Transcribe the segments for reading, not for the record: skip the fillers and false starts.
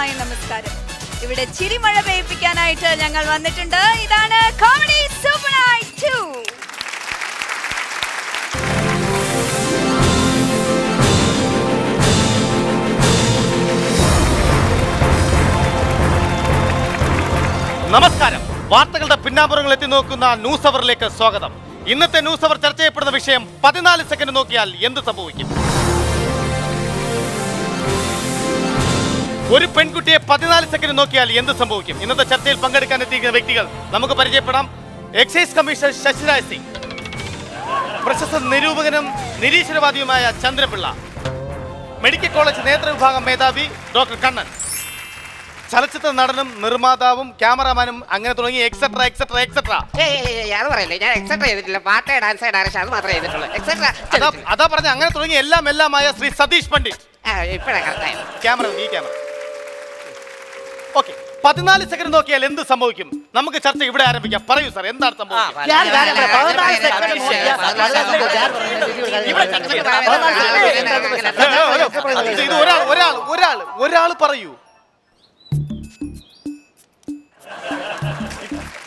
Hi നമസ്കാരം. ഇവിടെ ചിരിമഴ പെയ്യിപ്പിക്കാനായിട്ട് ഞങ്ങൾ വന്നിട്ടുണ്ട്. ഇതാണ് കോമഡി സൂപ്പർ നൈറ്റ് 2. നമസ്കാരം. വാർത്തകളുടെ പിന്നാമ്പുറങ്ങൾ എത്തി നോക്കുന്ന ന്യൂസ് അവറിലേക്ക് സ്വാഗതം. ഇന്നത്തെ ന്യൂസ് അവർ ചർച്ച ചെയ്യപ്പെടുന്ന വിഷയം 14 സെക്കൻഡ് നോക്കിയാൽ എന്ത് സംഭവിക്കും. ഒരു പെൺകുട്ടിയെ 14 സെക്കൻഡ് നോക്കിയാൽ എന്ത് സംഭവിക്കും. ഇന്നത്തെ ചർച്ചയിൽ പങ്കെടുക്കാൻ എത്തിയിരിക്കുന്ന വ്യക്തികൾ നമുക്ക് പരിചയപ്പെടാം. എക്സൈസ് കമ്മീഷണർ ശശിരാജ് സിംഗ്, പ്രശസ്ത നിരൂപകനും നിരീശ്വരവാദിയുമായ ചന്ദ്രപിള്ള, മെഡിക്കൽ കോളേജ് നേതൃവിഭാഗം മേധാവി ഡോക്ടർ കണ്ണൻ, ചലച്ചിത്ര നടനും നിർമ്മാതാവും ക്യാമറാമാനും അങ്ങനെ തുടങ്ങി എക്സെട്ര എക്സെട്ര എക്സെട്ര. അത് പറയല്ലേ, ഞാൻ എക്സെട്ര ചെയ്തിട്ടില്ല. പാട്ട്, ഡാൻസ്, ഡയറക്ഷൻ അത് മാത്രമേ ചെയ്തിട്ടുള്ളൂ. എക്സെട്ര അതാ പറഞ്ഞ അങ്ങനെ തുടങ്ങി എല്ലാമായ ശ്രീ സതീഷ് പണ്ഡിറ്റ്. ഇപ്പഴാ കറക്റ്റായി. ക്യാമറ ഈ ക്യാമറ. ഓക്കെ, 14 സെക്കൻഡ് നോക്കിയാൽ എന്ത് സംഭവിക്കും. നമുക്ക് ചർച്ച ഇവിടെ ആരംഭിക്കാം. പറയൂ സാർ, എന്താണ് സംഭവിക്കുക? ഒരാൾ പറയൂ.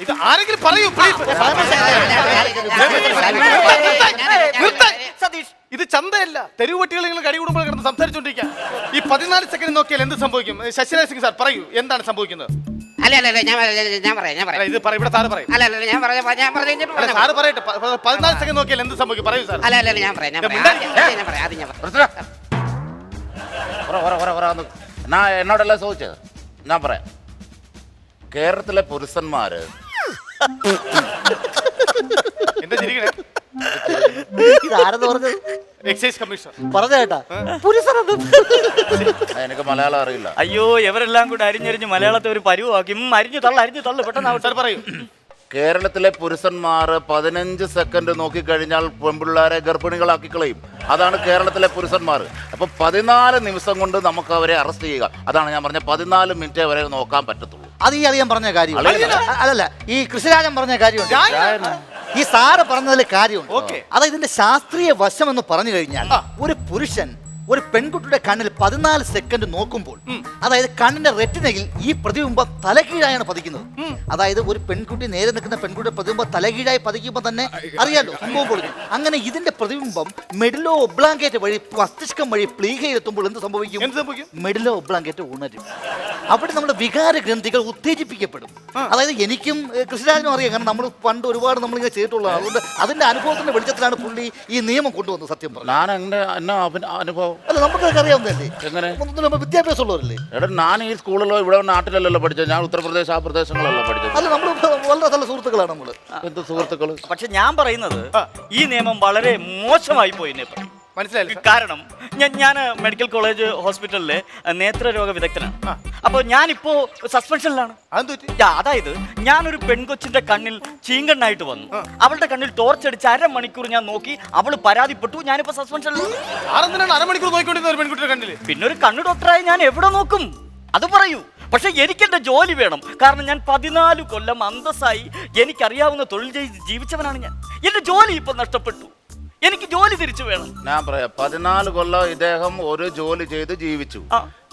ഇത് ആരെങ്കിലും പറയൂ പ്ലീസ്. സതീഷ്, ഇത് ചന്തയല്ല. തെരുവുപട്ടികൾ നിങ്ങൾ കടികൂടുമ്പോൾ കിടന്ന് സംസാരിച്ചോണ്ടിരിക്കാം. ഈ 14 സെക്കൻഡ് നോക്കിയാൽ എന്ത് സംഭവിക്കും? ശശിരാജ് സിംഗ് സാർ പറയൂ, എന്താണ് സംഭവിക്കുന്നത്? അല്ല ഞാൻ പറയാം. ഇത് ഇവിടെ സാറ് പറയും. അല്ല ഞാൻ സാറ് പറയട്ടെ. 14 സെക്കൻഡ് നോക്കിയാൽ എന്ത് സംഭവിക്കും പറയൂ സാർ. അല്ല ഞാൻ പറയാം. എന്നോടല്ല ചോദിച്ചത്, ഞാൻ പറയാം. കേരളത്തിലെ പുരുഷന്മാര് എന്താ ചിരിക്കണേ? എക്സൈസ് കമ്മീഷണർ പറഞ്ഞേട്ടാ, എനിക്ക് മലയാളം അറിയില്ല. അയ്യോ, ഇവരെല്ലാം കൂടെ അരിഞ്ഞരിഞ്ഞ് മലയാളത്തെ ഒരു പരുവാക്കി. അരിഞ്ഞു തള്ളു പെട്ടെന്ന് പറയൂ. കേരളത്തിലെ പുരുഷന്മാർ 15 സെക്കൻഡ് നോക്കിക്കഴിഞ്ഞാൽ പെൺപിള്ളേരെ ഗർഭിണികളാക്കി കളയും. അതാണ് കേരളത്തിലെ പുരുഷന്മാർ. അപ്പൊ 14 നിമിഷം കൊണ്ട് നമുക്ക് അവരെ അറസ്റ്റ് ചെയ്യുക. അതാണ് ഞാൻ പറഞ്ഞ 14 മിനിറ്റേ വരെ നോക്കാൻ പറ്റത്തുള്ളൂ. അത് ഈ അറിയാൻ പറഞ്ഞ കാര്യം അല്ലല്ല, ഈ കൃഷിരാജൻ പറഞ്ഞ കാര്യമുണ്ട്. ഈ സാറ് പറഞ്ഞതിൽ കാര്യമുണ്ട്. അതായത് ഇതിന്റെ ശാസ്ത്രീയ വശം എന്ന് പറഞ്ഞു കഴിഞ്ഞാൽ, ഒരു പുരുഷൻ ഒരു പെൺകുട്ടിയുടെ കണ്ണിൽ 14 സെക്കൻഡ് നോക്കുമ്പോൾ, അതായത് കണ്ണിന്റെ റെറ്റിനയിൽ ഈ പ്രതിബിംബം തലകീഴായാണ് പതിക്കുന്നത്. അതായത് ഒരു പെൺകുട്ടി നേരെ നിൽക്കുന്ന പെൺകുട്ടിയുടെ പ്രതിബിംബം തലകീഴായി പതിക്കുമ്പോൾ തന്നെ അറിയാലോ സംഭവം കൊടുക്കും. അങ്ങനെ ഇതിന്റെ പ്രതിബിംബം മെഡിലോ ഒബ്ലാങ്കേറ്റ് വഴി മസ്തിഷ്കം വഴി പ്ലീഹയിലെത്തുമ്പോൾ എന്ത് സംഭവിക്കും? മെഡിലോ ഒബ്ലാങ്കേറ്റ് ഉണരും. അവിടെ നമ്മുടെ വികാര ഗ്രന്ഥികൾ ഉത്തേജിപ്പിക്കപ്പെടും. അതായത് എനിക്കും കൃഷിരാജനും അറിയാം, കാരണം നമ്മൾ പണ്ട് ഒരുപാട് നമ്മളിങ്ങനെ ചെയ്തിട്ടുള്ളതാണ്. അതുകൊണ്ട് അതിന്റെ അനുഭവത്തിന്റെ വെളിച്ചത്തിലാണ് പുള്ളി ഈ നിയമം കൊണ്ടുവന്നത്. സത്യം പറഞ്ഞു അനുഭവം അല്ല, നമുക്കൊക്കെ അറിയാവുന്നതല്ലേ. എങ്ങനെ വിദ്യാഭ്യാസം ഉള്ളവരല്ലേ? എടാ, ഞാൻ ഈ സ്കൂളിലോ ഇവിടെ നാട്ടിലല്ലോ പഠിച്ചത്. ഞാൻ ഉത്തർപ്രദേശ് ആ പ്രദേശങ്ങളല്ലോ പഠിച്ചത്. അല്ല, നമ്മൾ വളരെ നല്ല സുഹൃത്തുക്കളാണ് നമ്മള്. എന്ത് സുഹൃത്തുക്കള്? പക്ഷെ ഞാൻ പറയുന്നത് ഈ നിയമം വളരെ മോശമായി പോയി. മനസ്സിലായില്ല. കാരണം ഞാൻ മെഡിക്കൽ കോളേജ് ഹോസ്പിറ്റലിലെ നേത്രരോഗ വിദഗ്ധനാണ്. അപ്പോൾ ഞാനിപ്പോ സസ്പെൻഷനിലാണ്. അതായത് ഞാനൊരു പെൺകൊച്ചിന്റെ കണ്ണിൽ ചീങ്കണ്ണായിട്ട് വന്നു. അവളുടെ കണ്ണിൽ ടോർച്ച് അടിച്ച് 1/2 മണിക്കൂർ ഞാൻ നോക്കി. അവള് പരാതിപ്പെട്ടു. ഞാനിപ്പോ സസ്പെൻഷനിലാണ്. 1/2 മണിക്കൂർ നോക്കിക്കൊണ്ടിരുന്ന ഒരു പെൺകുട്ടിയുടെ കണ്ണിൽ പിന്നെ ഒരു കണ്ണ് ഡോക്ടറായി ഞാൻ എവിടെ നോക്കും? അത് പറയൂ. പക്ഷെ എനിക്കെന്റെ ജോലി വേണം. കാരണം ഞാൻ 14 കൊല്ലം അന്തസ്സായി എനിക്കറിയാവുന്ന തൊഴിൽ ചെയ്ത് ജീവിച്ചവനാണ് ഞാൻ. എന്റെ ജോലി ഇപ്പൊ നഷ്ടപ്പെട്ടു. എനിക്ക് ജോലി തിരിച്ചു വേണം. ഞാൻ പറയാം, 14 കൊല്ലം ഇദ്ദേഹം ഒരു ജോലി ചെയ്ത് ജീവിച്ചു.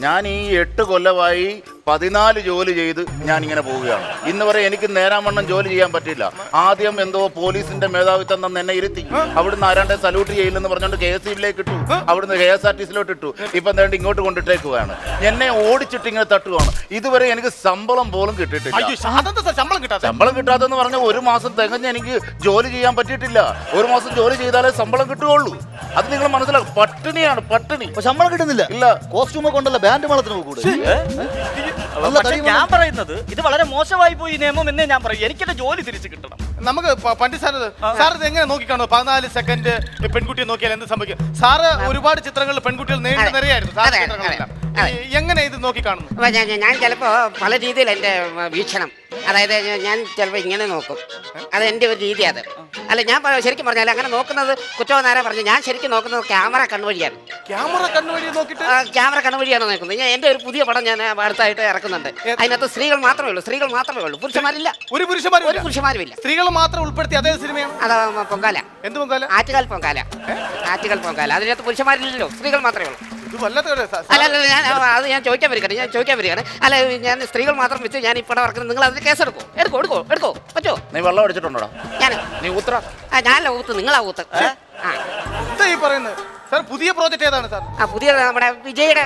ഞാൻ ഈ 8 കൊല്ലമായി 14 ജോലി ചെയ്ത് ഞാൻ ഇങ്ങനെ പോവുകയാണ്. ഇന്ന് വരെ എനിക്ക് നേരാമണ്ണം ജോലി ചെയ്യാൻ പറ്റില്ല. ആദ്യം എന്തോ പോലീസിന്റെ മേധാവിത്വം തന്നെ എന്നെ ഇരുത്തി. അവിടുന്ന് ആരാണ്ടെ സല്യൂട്ട് ചെയ്യില്ലെന്ന് പറഞ്ഞുകൊണ്ട് KSEBിലേക്ക് ഇട്ടു. അവിടുന്ന് KSRTCയിലോട്ട് ഇട്ടു. ഇപ്പൊ എന്താണ്ട് ഇങ്ങോട്ട് കൊണ്ടിട്ടേക്കുവാണ്. എന്നെ ഓടിച്ചിട്ട് ഇങ്ങനെ തട്ടുകയാണ്. ഇതുവരെ എനിക്ക് ശമ്പളം പോലും കിട്ടിയിട്ടില്ല. ശമ്പളം കിട്ടാത്തെന്ന് പറഞ്ഞാൽ 1 മാസം തികഞ്ഞ് എനിക്ക് ജോലി ചെയ്യാൻ പറ്റിയിട്ടില്ല. 1 മാസം ജോലി ചെയ്താലേ ശമ്പളം കിട്ടുകയുള്ളൂ. അത് നിങ്ങൾ മനസ്സിലാക്കും. പട്ടിണിയാണ്, പട്ടിണി. ശമ്പളം കിട്ടുന്നില്ല. ഇല്ല, കോസ്റ്റ്യൂമൊക്കെ കൊണ്ടല്ല ബാൻഡ് മേളത്തിന് കൂടെ. ഞാൻ പറയുന്നത് ഇത് വളരെ മോശമായി പോയി നിയമം എന്നേ ഞാൻ പറയും. എനിക്കെന്റെ ജോലി തിരിച്ചു കിട്ടണം. നമുക്ക് പണ്ഡിറ്റ് സാർ ഇത് എങ്ങനെ നോക്കിക്കാണോ? 14 സെക്കൻഡ് പെൺകുട്ടിയെ നോക്കിയാൽ എന്ത് സംഭവിക്കും? സാറ് ഒരുപാട് ചിത്രങ്ങളിൽ പെൺകുട്ടികൾ നേരിട്ട് നിറയായിരുന്നു. എങ്ങനെ ഇത് നോക്കിക്കാണുന്നു? ഞാൻ ചിലപ്പോ പല രീതിയിൽ എന്റെ വീക്ഷണം, അതായത് ഞാൻ ചിലപ്പോൾ ഇങ്ങനെ നോക്കും. അത് എൻ്റെ ഒരു രീതി. അത് അല്ല, ഞാൻ ശരിക്കും പറഞ്ഞാൽ അങ്ങനെ നോക്കുന്നത് കുറ്റമെന്നാരാ പറഞ്ഞു. ഞാൻ ശരിക്കും നോക്കുന്നത് ക്യാമറ കണ്ണുവഴിയാണ്. ക്യാമറ കണ്ണുവഴി നോക്കിയിട്ട് ക്യാമറ കണ്ണുവഴിയാണ് നോക്കുന്നത്. എൻ്റെ ഒരു പുതിയ പടം ഞാൻ അടുത്തായിട്ട് ഇറക്കുന്നുണ്ട്. അതിനകത്ത് സ്ത്രീകൾ മാത്രമേ ഉള്ളൂ. പുരുഷന്മാരില്ല. ഒരു പുരുഷന്മാരുമില്ല. സ്ത്രീകൾ മാത്രം ഉൾപ്പെടുത്തി അതേ സിനിമയാണ്. അതാ പൊങ്കാല. എന്ത് പൊങ്കാല? ആറ്റുകാൽ പൊങ്കാല. അതിനകത്ത് പുരുഷന്മാരില്ലല്ലോ, സ്ത്രീകൾ മാത്രമേ ഉള്ളൂ. ഇത് വല്ലാത്ത കളിയാ, സാർ. അല്ല അല്ല ഞാൻ ചോദിക്കാൻ വരികയാണ് അല്ല ഞാൻ സ്ത്രീകൾ മാത്രം വെച്ച് ഞാൻ ഇപ്പോൾ വർക്കുന്നത് നിങ്ങൾ അതിന് കേസ് എടുക്കോ പറ്റോ? നീ വെള്ളം അടിച്ചിട്ടുണ്ടോടാ? ഞാൻ നീ ഊത്ര. ഞാനല്ല ഊത്ത്, നിങ്ങളാ ഊത്ത്. ആ എന്താ ഈ പറയുന്നത് സാർ? പുതിയ പ്രോജക്റ്റ് ഏതാണ് സാർ? പുതിയ നമ്മുടെ വിജയുടെ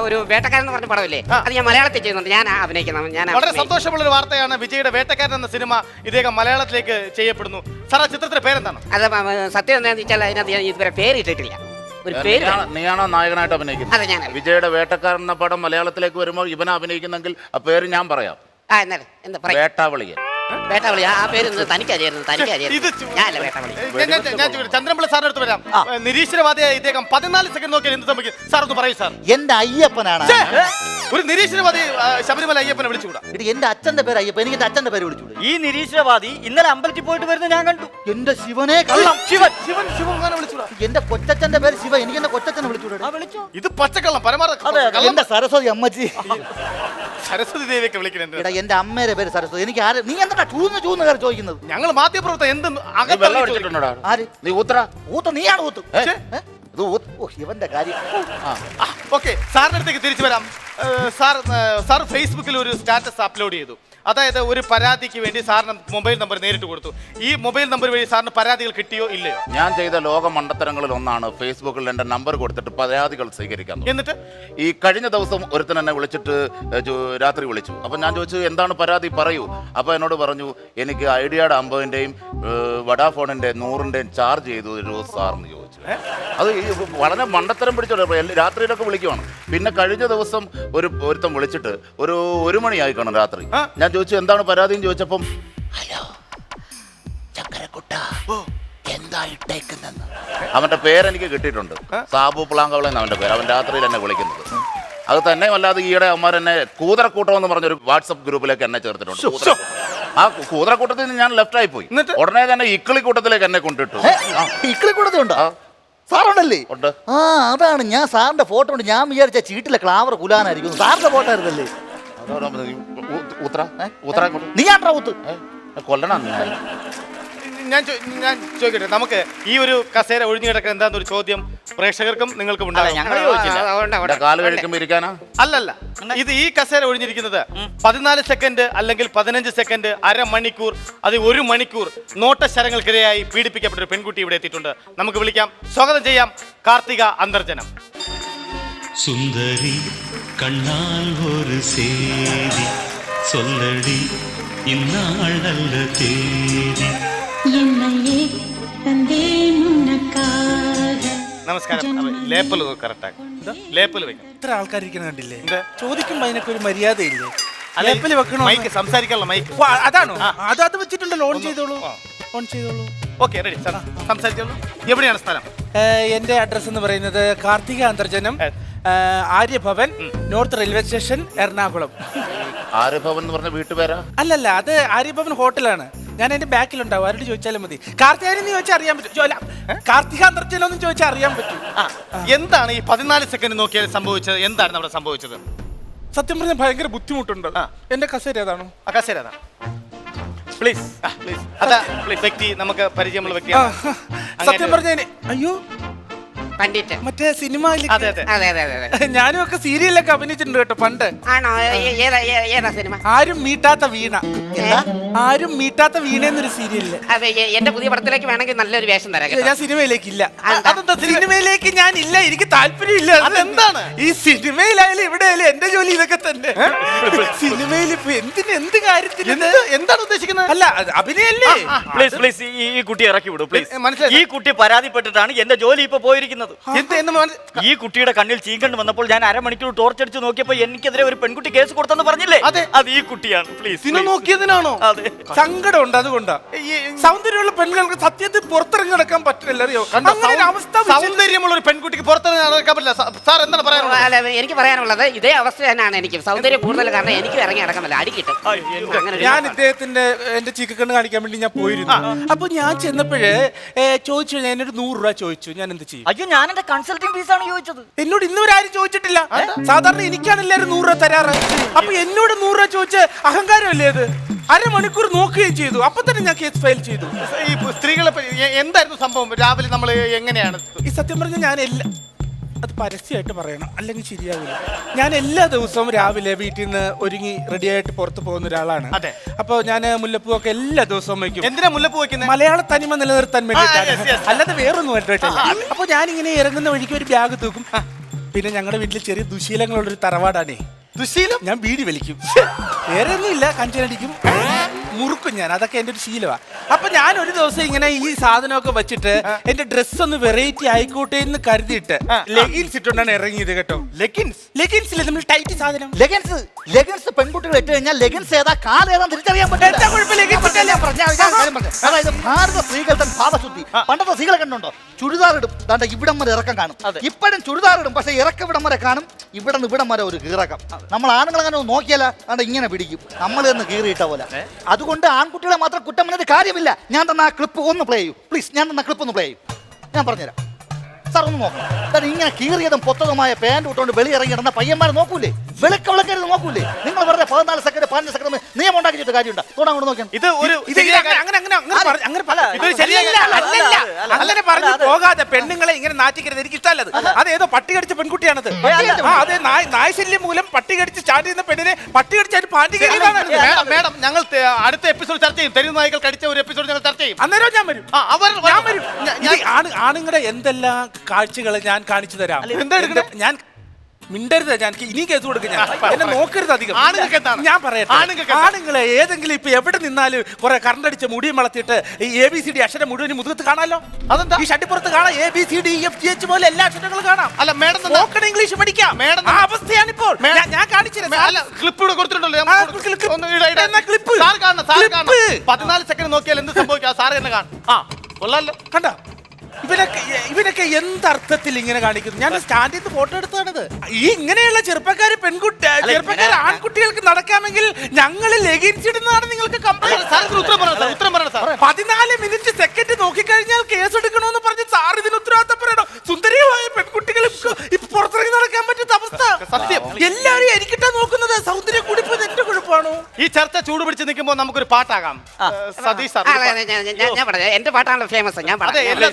ഒരു വേട്ടക്കാരൻ എന്ന് പറഞ്ഞ പടമില്ലേ, അത് ഞാൻ മലയാളത്തിൽ ചെയ്യുന്നുണ്ട്. ഞാൻ അഭിനയിക്കുന്നത്. വളരെ സന്തോഷമുള്ള ഒരു വാർത്തയാണ്. വിജയുടെ വേട്ടക്കാരൻ എന്ന സിനിമ ഇദ്ദേഹം മലയാളത്തിലേക്ക് ചെയ്യപ്പെടുന്നു. സാർ, ആ ചിത്രത്തിന്റെ പേരെന്താണ്? അത് സത്യം എന്താണെന്ന് വെച്ചാൽ അതിനകത്ത് ഞാൻ ഇതുവരെ പേര് ഇട്ടിട്ടില്ല. ഒരു പേര് നീയാണോ നായകനായിട്ട് അഭിനയിക്കുന്നത്? അതെ, ഞാൻ. വിജയുടെ വേട്ടക്കാരൻ എന്ന പടം മലയാളത്തിലേക്ക് വരുമ്പോൾ ഇവനെ അഭിനയിക്കുന്നെങ്കിൽ ആ പേര് ഞാൻ പറയാം. എന്നാലും എന്താ പറയാ? വേട്ടാവളിയൻ. വേട്ടാവളി. ആ പേര് തനിക്കറിയായിരുന്നു. ഞാനല്ല വേട്ടാവളി. ചന്ദ്രൻപിള്ള സാറിന് അടുത്ത് വരാം. നിരീശ്വരവാദിയായ ഇദ്ദേഹം 14 സെക്കൻഡ് നോക്കിയാൽ എന്ത് സംഭവിക്കും സാർ ഒന്ന് പറയൂ സാർ. എന്റെ അയ്യപ്പനാണ്. ഒരു നിരീശ്വരവാദി ശബരിമല അയ്യപ്പനെ വിളിച്ചുകൂടാ? എന്റെ അച്ഛന്റെ പേര് അയ്യപ്പൻ, എനിക്ക് എന്റെ അച്ഛന്റെ പേര് വിളിച്ചുകൂടെ? ഈ നിരീശ്വരവാദി ഇന്നലെ അമ്പലത്തിൽ പോയിട്ട് വരുന്നത് ഞാൻ കണ്ടു. എന്റെ ശിവനെ കള്ളം. ശിവൻ വിളിച്ചുകൂടാ? എന്റെ കൊച്ചച്ഛന്റെ പേര് ശിവ, എനിക്ക് എന്റെ കൊച്ചച്ഛനെ വിളിച്ചുകൂടെ? ഇത് പച്ചക്കള്ളം, പരമാർത്ഥ എന്റെ സരസ്വതി അമ്മച്ചി, സരസ്വതി ദേവിയൊക്കെ വിളിക്കുന്നത്. എടാ എന്റെ അമ്മയുടെ പേര് സരസ്വതി. എനിക്ക് ആര്, നീ എന്താ ചൂന്ന് കയറി ചോദിക്കുന്നത്? ഞങ്ങൾ മാധ്യമപ്രവർത്തകർ എന്ത് നീ വെള്ളം അടിച്ചിട്ടുണ്ടോടാ? ആര്? നീ ഊത്ര. നീയാണ് ഊത്ത്. ഇത് ഇവന്റെ കാര്യം. ഓക്കെ, സാറിന്റെ അടുത്തേക്ക് തിരിച്ചു വരാം. സാർ ഫേസ്ബുക്കിൽ ഒരു സ്റ്റാറ്റസ് അപ്ലോഡ് ചെയ്തു. അതായത് ഒരു പരാതിക്ക് വേണ്ടി സാറിന് മൊബൈൽ നമ്പർ നേരിട്ട് കൊടുത്തു. ഈ മൊബൈൽ നമ്പർ വഴി സാറിന് പരാതികൾ കിട്ടിയോ ഇല്ലയോ? ഞാൻ ചെയ്ത ലോക മണ്ടത്തരങ്ങളിൽ ഒന്നാണ് ഫേസ്ബുക്കിൽ എൻ്റെ നമ്പർ കൊടുത്തിട്ട് പരാതികൾ സ്വീകരിക്കാൻ. എന്നിട്ട് ഈ കഴിഞ്ഞ ദിവസം ഒരുത്തൻ എന്നെ വിളിച്ചിട്ട് രാത്രി വിളിച്ചു. അപ്പം ഞാൻ ചോദിച്ചു എന്താണ് പരാതി, പറയൂ. അപ്പോൾ എന്നോട് പറഞ്ഞു എനിക്ക് ഐഡിയയുടെ 50-ൻ്റെയും വഡാഫോണിൻ്റെ 100-ൻ്റെയും ചാർജ് ചെയ്തു തരുമോ സാറിന് ചോദിച്ചു. അത് വളരെ മണ്ടത്തരം പിടിച്ചോളൂ. രാത്രിയിലൊക്കെ വിളിക്കുവാണ്. പിന്നെ കഴിഞ്ഞ ദിവസം ഒരുത്തൻ വിളിച്ചിട്ട് ഒരു 1 മണിയായി കാണും രാത്രി. ഞാൻ ചോദിച്ചു എന്താണ് പരാതി എന്ന് ചോദിച്ചപ്പം ഹലോ ചക്കരക്കുട്ട എന്താ ഇട്ടേക്കുന്നെന്ന്. അവന്റെ പേരെനിക്ക് കിട്ടിയിട്ടുണ്ട്. സാബു പ്ലാങ്കവളെന്ന് അവന്റെ പേര്. അവൻ രാത്രിയിൽ എന്നെ വിളിക്കുന്നത്. അത് തന്നെ അല്ലാതെ ഈയിടെ അവന്മാർ എന്നെ കൂതറക്കൂട്ടം എന്ന് പറഞ്ഞൊരു വാട്സപ്പ് ഗ്രൂപ്പിലേക്ക് എന്നെ ചേർത്തിട്ടുണ്ട്. ആ കൂതറക്കൂട്ടത്തിൽ നിന്ന് ഞാൻ ലെഫ്റ്റ് ആയി പോയി. ഉടനെ തന്നെ ഇക്കിളിക്കൂട്ടത്തിലേക്ക് എന്നെ കൊണ്ടിട്ടു. ഇക്കിളിക്കൂട്ടത്തിലുണ്ടോ? സാറുണ്ടല്ലേ? ആ, അതാണ് ഞാൻ സാറിന്റെ ഫോട്ടോ ഉണ്ട്. ഞാൻ വിചാരിച്ച ചീട്ടിലെ ക്ലാവർ കുലാനായിരിക്കും. സാറിന്റെ ഫോട്ടോ ആയിരുന്നല്ലേ? നീയാണ്ടാ ഊത്ത്. കൊല്ലണം. ഞാൻ ചോദിക്കട്ടെ, നമുക്ക് ഈ ഒരു കസേര ഒഴിഞ്ഞു കിടക്കാൻ എന്താന്നൊരു ചോദ്യം പ്രേക്ഷകർക്കും നിങ്ങൾക്കും ഉണ്ടാകും. കാല് കഴിക്കുമ്പോ ഇരിക്കാനാ? അല്ലല്ല, ഇത് ഈ കസേര ഒഴിഞ്ഞിരിക്കുന്നത് 14 സെക്കൻഡ് അല്ലെങ്കിൽ 15 സെക്കൻഡ്, അരമണിക്കൂർ, അത് 1 മണിക്കൂർ നോട്ടശരങ്ങൾക്കിരയായി പീഡിപ്പിക്കപ്പെട്ട ഒരു പെൺകുട്ടി ഇവിടെ എത്തിയിട്ടുണ്ട്. നമുക്ക് വിളിക്കാം, സ്വാഗതം ചെയ്യാം, കാർത്തിക അന്തർജനം. സുന്ദരി കണ്ണാൽ ഒരു സേതി சொல்லடி இந்நாள் நல்ல தேதி என்னையே தந்தேன் உனக்காக. നമസ്കാരം. ലേപ്പൽ കറക്റ്റാണ്. ലേപ്പൽ വെക്കാം. ഇത്ര ആൾക്കാർ ഇരിക്കുന്ന കണ്ടില്ലേ? ചോദിക്കുമ്പോ അതിനൊക്കെ ഒരു മര്യാദയില്ലേ? ലേപ്പൽ വെക്കണോ? മൈക്ക് സംസാരിക്കാനുള്ള മൈക്ക് അതാണോ? അത് വെച്ചിട്ടുണ്ടല്ലോ. ഓൺ ചെയ്തോളൂ. ഓക്കെ, റെഡി സാർ, സംസാരിച്ചോളൂ. എവിടെയാണ് സ്ഥലം? എന്റെ അഡ്രസ് എന്ന് പറയുന്നത് Karthika Antharjanam, Arya Bhavan, north railway station, Ernakulam. Arya Bhavan എന്ന് പറഞ്ഞ വീട്ടുപേരാ? അല്ലല്ല, അത് ആര്യഭവൻ ഹോട്ടലാണ്. ഞാൻ എന്റെ ബാക്കിലുണ്ടാവും. ആരോട് ചോദിച്ചാലും മതി. കാർത്തികാനെന്ന് ചോദിച്ചാൽ അറിയാൻ പറ്റും. കാർത്തിക അന്തർജനം എന്ന് ചോദിച്ചാൽ അറിയാൻ പറ്റും. എന്താണ് ഈ 14 സെക്കൻഡ് നോക്കിയാൽ സംഭവിച്ചത്? എന്താണ് അവിടെ സംഭവിച്ചത്? സത്യം പറഞ്ഞാൽ ഭയങ്കര ബുദ്ധിമുട്ടുണ്ട്. എന്റെ കസേര ഏതാണോ? ആ കസേര ഏതാ? Please please. അതാ വ്യക്തി നമുക്ക് പരിചയമുള്ള വ്യക്തിയാണ്. സത്യം പറഞ്ഞ അയ്യോ പണ്ഡിറ്റ് മറ്റേ സിനിമ. അതെ അതെ അതെ അതെ അതെ. ഞാനും ഒക്കെ സീരിയലൊക്കെ അഭിനയിച്ചിട്ടുണ്ട് കേട്ടോ പണ്ട്. ആണോ? ഏതാ സിനിമ? ആരും മീട്ടാത്ത വീണ. ആരും മീട്ടാത്ത വീണ എന്നൊരു സീരിയലില്. അതെ, എന്റെ പുതിയ പടത്തിലേക്ക് വേണമെങ്കിൽ നല്ലൊരു വേഷം തരാം. ഞാൻ സിനിമയിലേക്കില്ല. സിനിമയിലേക്ക് ഞാൻ ഇല്ല, എനിക്ക് താല്പര്യമില്ല. അതെന്താണ്? ഈ സിനിമയിലായാലും ഇവിടെ ആയാലും എന്റെ ജോലി ഇതൊക്കെ തന്നെ. സിനിമയിൽ ഇപ്പൊ എന്ത് കാര്യത്തിന് എന്താണ് ഉദ്ദേശിക്കുന്നത്? അല്ല, അഭിനയല്ലേ? പ്ലീസ് പ്ലീസ് ഈ കുട്ടി ഇറക്കി വിടൂ പ്ലീസ്. മനസ്സിലായി. ഈ കുട്ടി പരാതിപ്പെട്ടിട്ടാണ് എന്റെ ജോലി ഇപ്പൊ പോയിരിക്കുന്നത്. ഈ കുട്ടിയുടെ കണ്ണിൽ ചീങ്കണ്ട് വന്നപ്പോൾ ഞാൻ അരമണിക്കൂർ ടോർച്ചടിച്ച് നോക്കിയപ്പോൾ എനിക്കെതിരെ ഒരു പെൺകുട്ടി കേസ് കൊടുത്തെന്ന് പറഞ്ഞില്ലേ? അതെ, അത് ഈ കുട്ടിയാണ്. പ്ലീസ് നോക്കിയതിനാണോ? അതെ, സങ്കടമുണ്ട്. അതുകൊണ്ടാ സൗന്ദര്യമുള്ള പെണ്ണുങ്ങൾക്ക് സത്യത്തിൽ പുറത്തിറങ്ങി നടക്കാൻ പറ്റില്ല. അറിയോ? സൗന്ദര്യമുള്ള ഒരു പെൺകുട്ടിക്ക് പുറത്തിറങ്ങി നടക്കാൻ പറ്റില്ല. സാർ എന്താണ് പറയാനുള്ളത്? എനിക്ക് പറയാനുള്ളത് ഇതേ അവസ്ഥ തന്നെയാണ് എനിക്ക്. സൗന്ദര്യം കൂടുതൽ കാരണം എനിക്ക് ഇറങ്ങി നടക്കാൻ പറ്റില്ല, അടി കിട്ടും. ഞാൻ ഇദ്ദേഹത്തിന്റെ എന്റെ ചീക്കക്കണ്ണ് കാണിക്കാൻ വേണ്ടി ഞാൻ പോയിരുന്നു. അപ്പൊ ഞാൻ ചെന്നപ്പോഴേ ചോദിച്ചു, ഞാൻ എന്നൊരു 100 രൂപ ചോദിച്ചു. ഞാൻ എന്ത് ചെയ്യും? അയ്യോ, ഞാൻ എന്റെ കൺസൾട്ടിംഗ് ഫീസാണ് ചോദിച്ചത്. എന്നോട് ഇന്നുവരെ ആരും ചോദിച്ചിട്ടില്ല. സാധാരണ എനിക്കാണ് എല്ലാവരും 100 രൂപ തരാറ്. അപ്പൊ എന്നോട് 100 രൂപ ചോദിച്ച് അഹങ്കാരമല്ലേ അത്? അരമണിക്കൂർ നോക്കുകയും ചെയ്തു. അപ്പൊ തന്നെ ഞാൻ കേസ് ഫയൽ ചെയ്തു. ഈ സ്ത്രീകളെ എന്തായിരുന്നു സംഭവം? രാവിലെ നമ്മൾ എങ്ങനെയാണ്? ഈ സത്യം പറഞ്ഞ ഞാൻ അത് പരസ്യമായിട്ട് പറയണം, അല്ലെങ്കിൽ ശരിയാവില്ല. ഞാൻ എല്ലാ ദിവസവും രാവിലെ വീട്ടിൽ നിന്ന് ഒരുങ്ങി റെഡിയായിട്ട് പുറത്ത് പോകുന്ന ഒരാളാണ്. അതെ. അപ്പോൾ ഞാൻ മുല്ലപ്പൂ ഒക്കെ എല്ലാ ദിവസവും വയ്ക്കും. എന്തിനാ മുല്ലപ്പൂ വെക്കുന്നത്? മലയാള തനിമ നിലനിർത്താൻ വേണ്ടിയിട്ടാണ്, yes, yes. അല്ലാതെ വേറൊന്നും വേണ്ടിയിട്ടില്ല. അപ്പോൾ ഞാനിങ്ങനെ ഇറങ്ങുന്ന വഴിക്ക് ഒരു ബാഗ് തൂക്കും. പിന്നെ ഞങ്ങളുടെ വീട്ടിൽ ചെറിയ ദുശീലങ്ങളുള്ളൊരു തറവാടാണേ. ദുശീലം? ഞാൻ ബീഡി വലിക്കും. വേറെ ഒന്നുമില്ല, കഞ്ചനടിക്കും, മുറുക്കും ഞാൻ. അതൊക്കെ എൻ്റെ ഒരു ശീലമാണ്. അപ്പൊ ഞാൻ ഒരു ദിവസം ഇങ്ങനെ ഈ സാധനമൊക്കെ വെച്ചിട്ട് എന്റെ ഡ്രസ് ഒന്ന് വെറൈറ്റി ആയിക്കോട്ടെ എന്ന് കരുതിയിട്ട് ലെഗിൻസ് ഇട്ടുകൊണ്ടാണ് ഇറങ്ങിയത് കേട്ടോ. ലെഗിൻസിലെ നമ്മൾ ടൈറ്റ് സാധനം. ലെഗൻസ് പെൺകുട്ടികൾ ഇട്ട് കഴിഞ്ഞാൽ ലെഗൻസ് ഏതാ കാൽ ഏതാ തിരിച്ചറിയാൻ എന്താ കുഴപ്പം? leggings ഇട്ടല്ലേ? അതായത് ഭാരത സ്ത്രീകൾ തൻ ഭാവശുദ്ധി. പണ്ടത്തെ സ്ത്രീകളെ കണ്ടുണ്ടോ? ചുരിദാർ ഇടും, ദാണ്ട ഇവിടം വരെ ഇറക്കം കാണും. ഇപ്പോഴും ചുരിദാർ ഇടും, പക്ഷെ ഇറക്കം ഇവിടം വരെ കാണും, ഇവിടെ നിന്ന് ഇവിടം വരെ ഒരു കീറക്കം. നമ്മൾ ആണുങ്ങൾ അങ്ങനെ നോക്കിയാൽ ദാണ്ട ഇങ്ങനെ പിടിക്കും, നമ്മൾ എന്ന് കീറിയിട്ട പോലെ. അതുകൊണ്ട് ആൺകുട്ടികളെ മാത്രം കുറ്റം പറഞ്ഞിട്ട് കാര്യമില്ല. ഞാൻ തന്ന ആ ക്ലിപ്പ് ഒന്ന് പ്ലേ ചെയ്യൂ പ്ലീസ്. ഞാൻ തന്ന ക്ലിപ്പ് ഒന്ന് പ്ലേ ചെയ്യൂ. ഞാൻ പറഞ്ഞുതരാം സാർ, ഒന്ന് നോക്കാം. സാർ ഇങ്ങനെ കീറിയതും പൊത്തതുമായ പാൻറ് ഇട്ടുകൊണ്ട് വെളിയിറങ്ങി ഇടുന്ന പയ്യന്മാർ നോക്കൂലേ? വിളക്കരുത് നോക്കൂലേ? നിങ്ങൾ വെറുതെ 14 സെക്കൻഡ് 15 സെക്കൻഡ് നിയമം ഉണ്ടാക്കിയിട്ട് കാര്യമുണ്ട്. അങ്ങോട്ട് നോക്കിയാൽ ഇത് അങ്ങനെ പറഞ്ഞു പോകാതെ പെണ്ണുങ്ങളെ ഇങ്ങനെ നാറ്റിക്കരുത്, എനിക്ക് ഇഷ്ടമല്ലത്. അതേതോ പട്ടി കടിച്ച പെൺകുട്ടിയാണത്. അതെ, നായ്ശല്യം മൂലം പട്ടി കടിച്ച് ചാടി ചെയ്യുന്ന പെണ്ണിനെ പട്ടി കടിച്ചാൽ പാൻറ് കയറിയതാണ്. മേഡം, ഞങ്ങൾ അടുത്ത എപ്പിസോഡ് ചർച്ച ചെയ്യും. തെരുവ് നായ്ക്കൾ കടിച്ച ഒരു എപ്പിസോഡ് ഞങ്ങൾ ചർച്ച ചെയ്യും. അന്നേരം ഞാൻ വരും. ആണുങ്ങളുടെ എന്തെല്ലാം കാഴ്ചകൾ ഞാൻ കാണിച്ചു തരാം. ഞാൻ മിണ്ടരുത്, ഞാൻ ഇനി കേസ് കൊടുക്കും. ഞാൻ എന്നെ നോക്കരുത് അധികം. ഞാൻ പറയട്ടെ, ആണുങ്ങളെ ഏതെങ്കിലും ഇപ്പൊ എവിടെ നിന്നാലും കുറെ കറണ്ട് അടിച്ച മുടിയും വളർത്തിയിട്ട് ഈ ABCD അക്ഷരം മുഴുവൻ മുതുകത്ത് കാണാമല്ലോ. അതെന്താ ഈ ഷട്ടിപ്പുറത്ത് കാണാം ABCDEFGH പോലെ എല്ലാ അക്ഷരങ്ങളും കാണാം. അല്ല മേഡം, സ്പോക്കൺ ഇംഗ്ലീഷ് പഠിക്കാം. ആ അവസ്ഥയാണ് ഇപ്പോൾ. ഞാൻ കാണിച്ചിരുന്നു. ക്ലിപ്പ് ഇവിടെ കൊടുത്തിട്ടുണ്ടല്ലോ. 14 സെക്കൻഡ് നോക്കിയാൽ എന്ത് സംഭവിക്കാം? സാറ് തന്നെ കാണും. കൊള്ളാലോ, കണ്ട ഇവനൊക്കെ എന്തർത്ഥത്തിൽ ഇങ്ങനെ കാണിക്കുന്നു? ഞാൻ സ്റ്റാൻഡിൽ നിന്ന് ഫോട്ടോ എടുത്താണിത്. ഈ ഇങ്ങനെയുള്ള ചെറുപ്പക്കാർ ആൺകുട്ടികൾക്ക് നടക്കാമെങ്കിൽ ഞങ്ങൾ ലെഗിൻസ് ഇടുന്നതാണ് നിങ്ങൾക്ക് കംപ്ലൈന്റ്. 14 മിനിറ്റ് സെക്കൻഡ് നോക്കിക്കഴിഞ്ഞാൽ കേസ് എടുക്കണമെന്ന് പറഞ്ഞ് സാർ ഇതിന് ഉത്തരവാദിത്തം പറയണോ? സുന്ദരിയായ പെൺകുട്ടികൾ പുറത്തിറങ്ങി നടക്കാൻ പറ്റുന്ന അവസ്ഥ. സത്യം, എല്ലാരും എനിക്കിട്ടാ നോക്കുന്നത്. സൗന്ദര്യം കൂടിപ്പോയത് എന്റെ കുഴപ്പമാണോ? ഈ ചർച്ച ചൂട് പിടിച്ച് നിൽക്കുമ്പോൾ നമുക്കൊരു പാട്ടാകാം. സതീഷ് സാർ, ഞാൻ പറയാം, എന്റെ പാട്ടാണല്ലോ ഫേമസ്. ഞാൻ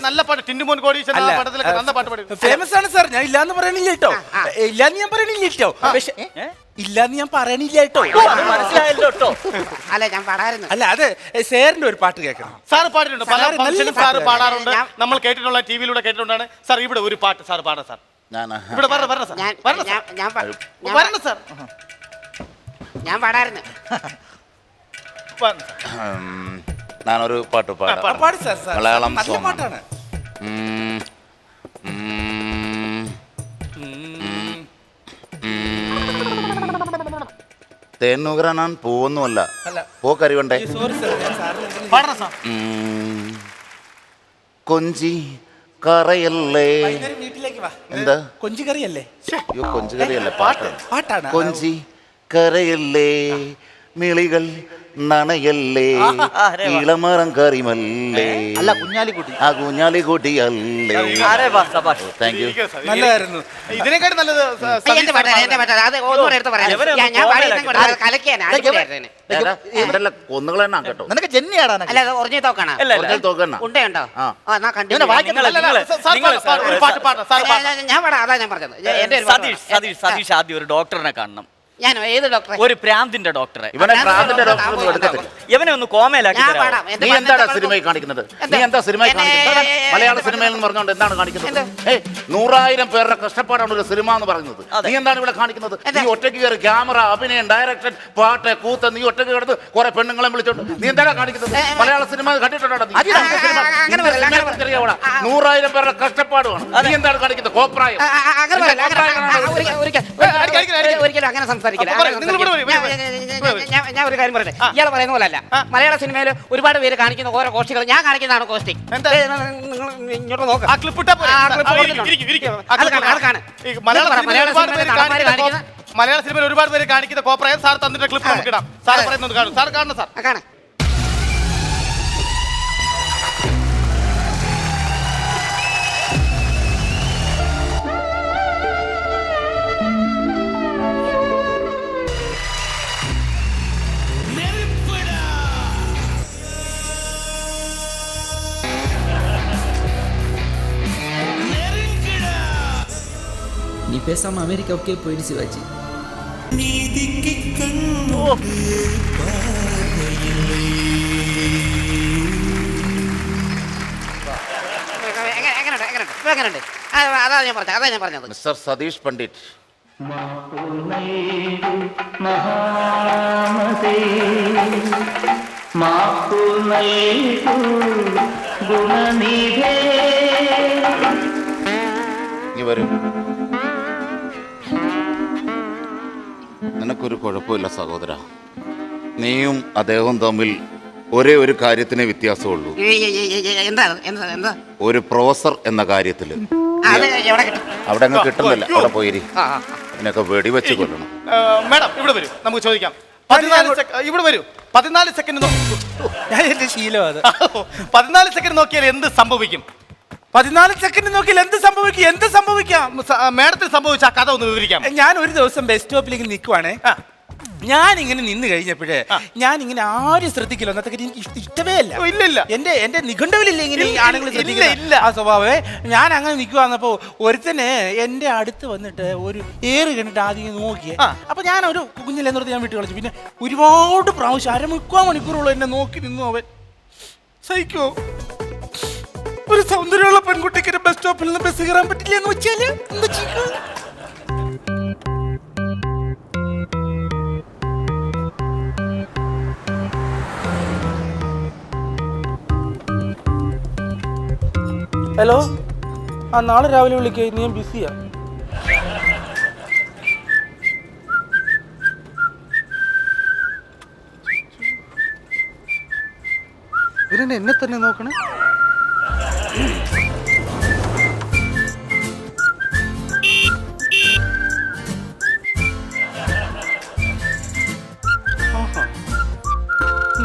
നല്ല പാട്ട്, ടിന്നുമോൻ കോടീശ്വരൻ പടത്തിലൊക്കെ നല്ല പാട്ട് പാടി. ഫേമസ് ആണ് സാർ. ഞാൻ ഇല്ലാന്ന് പറയണില്ല കേട്ടോ. ഇല്ലാന്ന് ഞാൻ പറയണില്ല കേട്ടോ. പക്ഷേ ഇല്ലാന്ന് ഞാൻ പറയണില്ല കേട്ടോ. മനസ്സിലായല്ലോ കേട്ടോ. അല്ല, ഞാൻ പാടായിരുന്നു. അല്ല, അത് സാറിന്റെ ഒരു പാട്ട് കേൾക്കണം. സാറ് പാടിയിട്ടുണ്ട്, പല ഫംഗ്ഷനും സാറ് പാടാറുണ്ട്. നമ്മൾ കേട്ടിട്ടുള്ള ടിവിയിലൂടെ കേട്ടിട്ടുണ്ടാണ്. സാർ ഇവിടെ ഒരു പാട്ട് സാർ പാടാം. സാർ ഇവിടെ വരണം സാർ. ഞാൻ പാടായിരുന്നു. ഞാനൊരു പാട്ട് പാടാം. പാടി സാർ. മലയാളം നല്ല പാട്ടാണ്. തേന്നുകരാൻ പൂവൊന്നുമല്ല, പൂക്കരിവണ്ടേ. കൊഞ്ചി കറയല്ലേ. എന്താ കൊഞ്ചി കറിയല്ലേ? കൊഞ്ചി കറിയല്ലേ, പാട്ടാണ്. കൊഞ്ചി കരയല്ലേ, മിളികൾ നനയല്ലേ, ഇളമരം കറിമല്ലേ, അല്ല കുഞ്ഞാലിക്കുട്ടി. ആ കുഞ്ഞാലിക്കുട്ടിയല്ലേ. Thank you. നല്ലതായിരുന്നു. ഇതിനെക്കാട്ടി നല്ലത് എന്റെ പാട്ടാണ്. അത് ഒന്നുകൂടെ എടുത്ത് പറയാം. ഞാൻ കലക്കിയാണ്. കൊന്നുകൾ തന്നെ കേട്ടോ. നിനക്ക് ജെന്നിയാടാ? അല്ല, അത് ഒറിജിനൽ തോക്കാണ്. തോക്കണ്ണ ഉണ്ടോ? ഞാൻ പാടാം. അതാ ഞാൻ പറഞ്ഞത്. എന്റെ സതീഷ് ആദ്യം ഒരു ഡോക്ടറിനെ കാണണം. ഞാൻ ഏത് ഡോക്ടറെ? ഒരു പ്രാന്തിന്റെ ഡോക്ടറെ. ഇവനെ ഒന്ന് കോമയിലാക്കി. നീ എന്താണ് സിനിമയിൽ കാണിക്കുന്നത്? മലയാള സിനിമയിൽ എന്ന് പറഞ്ഞുകൊണ്ട് എന്താണ് കാണിക്കുന്നത്? 100,000 പേരുടെ കഷ്ടപ്പാടാണ് ഒരു സിനിമ എന്ന് പറയുന്നത്. നീ എന്താണ് ഇവിടെ കാണിക്കുന്നത്? നീ ഒറ്റയ്ക്ക് കയറി ക്യാമറ, അഭിനയം, ഡയറക്ഷൻ, പാട്ട്, കൂത്ത്, നീ ഒറ്റയ്ക്ക് കിടന്ന് കുറെ പെണ്ണുങ്ങളെ വിളിച്ചോണ്ട് നീ എന്താണ് കാണിക്കുന്നത്? മലയാള സിനിമ കണ്ടിട്ടുണ്ടോ? 100,000 പേരുടെ കഷ്ടപ്പാടുമാണ്. നീ എന്താണ് കാണിക്കുന്നത്? കോപ്രായം. ഒരിക്കലും അങ്ങനെ സംസാരിക്കില്ല. ഞാൻ ഒരു കാര്യം പറയട്ടെ. ഇയാൾ പറയുന്ന പോലെ അല്ല. മലയാള സിനിമയിൽ ഒരുപാട് പേര് കാണിക്കുന്ന ഓരോ കോഷ്ടികൾ ഞാൻ കാണിക്കുന്നതാണ് കോസ്റ്റിംഗ്. ഇങ്ങോട്ട് നോക്കാം. മലയാള സിനിമയിൽ ഒരുപാട് പേര് കാണിക്കുന്ന കോപ്രായം സാർ തന്നിട്ട് ക്ലിപ്പ് നമുക്ക് ഇടാം. സാർ പറയുന്നത് കാണും. സാർ കാണണം. സാർ കാണാം. பேசாமல் அமெரிக்காவுக்கே போயிடு சிவாஜி. അതാ ഞാൻ പറഞ്ഞത്. മിസ്റ്റർ സതീഷ് പണ്ഡിറ്റ്, നീ വരും. നിനക്കൊരു കുഴപ്പമില്ല സഹോദര. നീയും അദ്ദേഹവും തമ്മിൽ ഒരേ ഒരു കാര്യത്തിനെ വ്യത്യാസമുള്ളൂ. എന്താ ഒരു പ്രൊഫസർ എന്ന കാര്യത്തില് അവിടെ അങ്ങ് കിട്ടുന്നില്ല. അവിടെ പോയിരി. ഇതിനൊക്കെ വെടിവെച്ച് കൊല്ലണം. മാഡം ഇവിടെ വരൂ, നമുക്ക് ചോദിക്കാം. 14 സെക്കൻഡ് ഞാൻ എന്റെ ശീലം അത്. 14 സെക്കൻഡ് നോക്കിയാൽ എന്ത് സംഭവിക്കും? 14 സെക്കൻഡ് നോക്കിയാൽ എന്ത് സംഭവിക്കാം? മാഡത്തിന് സംഭവിച്ച ആ കഥ ഒന്ന് വിവരിക്കാം. ഞാൻ ഒരു ദിവസം ബസ് സ്റ്റോപ്പിലേക്ക് നിൽക്കുവാണേ. ഞാൻ ഇങ്ങനെ നിന്ന് കഴിഞ്ഞപ്പോഴേ ഞാൻ ഇങ്ങനെ ആരും ശ്രദ്ധിക്കില്ല. അന്നത്തെ എനിക്ക് ഇഷ്ടമേ അല്ല. ഇല്ല എന്റെ നിഘണ്ടുവിലില്ല ഇങ്ങനെ ആണുങ്ങൾ ശ്രദ്ധിക്കില്ല ആ സ്വഭാവേ. ഞാൻ അങ്ങനെ നിൽക്കുവാന്നപ്പോ ഒരുത്തന് എന്റെ അടുത്ത് വന്നിട്ട് ഒരു ഏറ് കണ്ടിട്ട് ആദ്യം നോക്കിയേ. അപ്പൊ ഞാൻ ഒരു കുഞ്ഞിലെന്ന് പറഞ്ഞ് ഞാൻ വിട്ടു കളിച്ചു. പിന്നെ ഒരുപാട് പ്രാവശ്യം 1/4 മണിക്കൂറോളം എന്നെ നോക്കി നിന്നു അവൻ. സഹിക്കോ? ഒരു സൗന്ദര്യമുള്ള പെൺകുട്ടിക്ക് ബസ് സ്റ്റോപ്പിൽ നിന്ന് ബസ് കയറാൻ പറ്റില്ല എന്ന് വെച്ചാല് എന്താ ചെയ്യും? ഹലോ, നാളെ രാവിലെ വിളിക്കേ, നീ ബിസിയാ. ഇവരെന്നെ എന്നെ തന്നെ നോക്കണേ.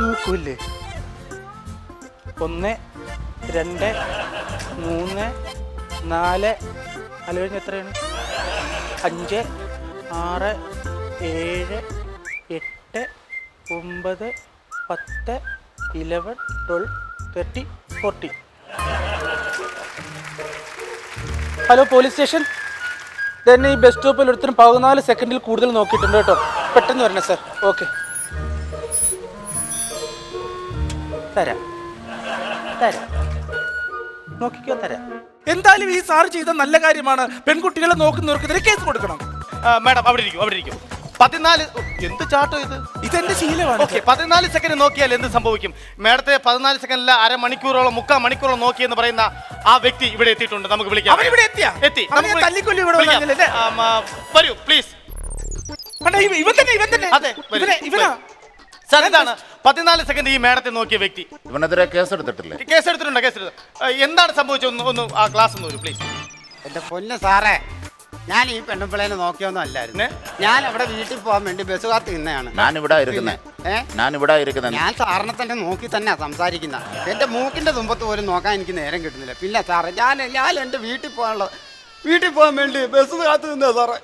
നോക്കൂല്ലേ? 1 2 3 4 അലവഴിഞ്ഞ് എത്രയാണ്? 5 6 7 8 9 10 11 12 13 14. Hello, police station. തന്നെ ഈ ബസ് സ്റ്റോപ്പിൽ ഒരുത്തരും 14 സെക്കൻഡിൽ കൂടുതൽ നോക്കിയിട്ടുണ്ട് കേട്ടോ. പെട്ടെന്ന് വരണേ സാർ. ഓക്കെ, തരാം നോക്കിക്കോ, തരാം. എന്തായാലും ഈ സാർ ചെയ്ത നല്ല കാര്യമാണ്. പെൺകുട്ടികളെ നോക്കുന്നവർക്കെതിരെ കേസ് കൊടുക്കണം. മാഡം അവിടെ ഇരിക്കും. 14 എന്ത് ചാട്ടോ ഇത്? ഇതെന്റെ ശീലമാണ്. 14 സെക്കൻഡ് നോക്കിയാൽ എന്ത് സംഭവിക്കും? മാഡത്തെ 14 സെക്കൻഡിൽ 1/2 മണിക്കൂറോളം 3/4 മണിക്കൂറോളം നോക്കിയെന്ന് പറയുന്ന ആ വ്യക്തി ഇവിടെ എത്തിയിട്ടുണ്ട്. നമുക്ക് വിളിക്കാം. എത്തി. വരൂ പ്ലീസ്. ഇവൻ തന്നെ. അതെ, സാർ ഇതാണ് 14 സെക്കൻഡ് ഈ മാഡത്തെ നോക്കിയ വ്യക്തി. ഇവനെതിരെ കേസെടുത്തിട്ടില്ലേ? കേസെടുത്തിട്ടുണ്ട്. എന്താണ് സംഭവിച്ചത്? ഒന്ന് ആ ക്ലാസ് ഒന്ന് വരൂ പ്ലീസ്. എന്റെ പൊന്ന് സാറേ, ഞാൻ ഈ പെണ്ണുപിള്ളേനെ നോക്കിയൊന്നും അല്ലായിരുന്നു. ഞാൻ അവിടെ വീട്ടിൽ പോകാൻ വേണ്ടി ബസ് കാത്ത് നിന്നയാണ്. ഞാൻ ഇവിടെ ഇരിക്കുന്നത്. ഞാൻ സാറിനെ തന്നെ നോക്കി തന്നെ സംസാരിക്കുന്ന. എന്റെ മൂക്കിന്റെ തുമ്പത്ത് പോലും നോക്കാൻ എനിക്ക് നേരം കിട്ടുന്നില്ല. പിന്നെ സാറേ, ഞാൻ എന്റെ വീട്ടിൽ പോകാൻ വേണ്ടി ബസ് കാത്ത് നിന്നാ സാറേ.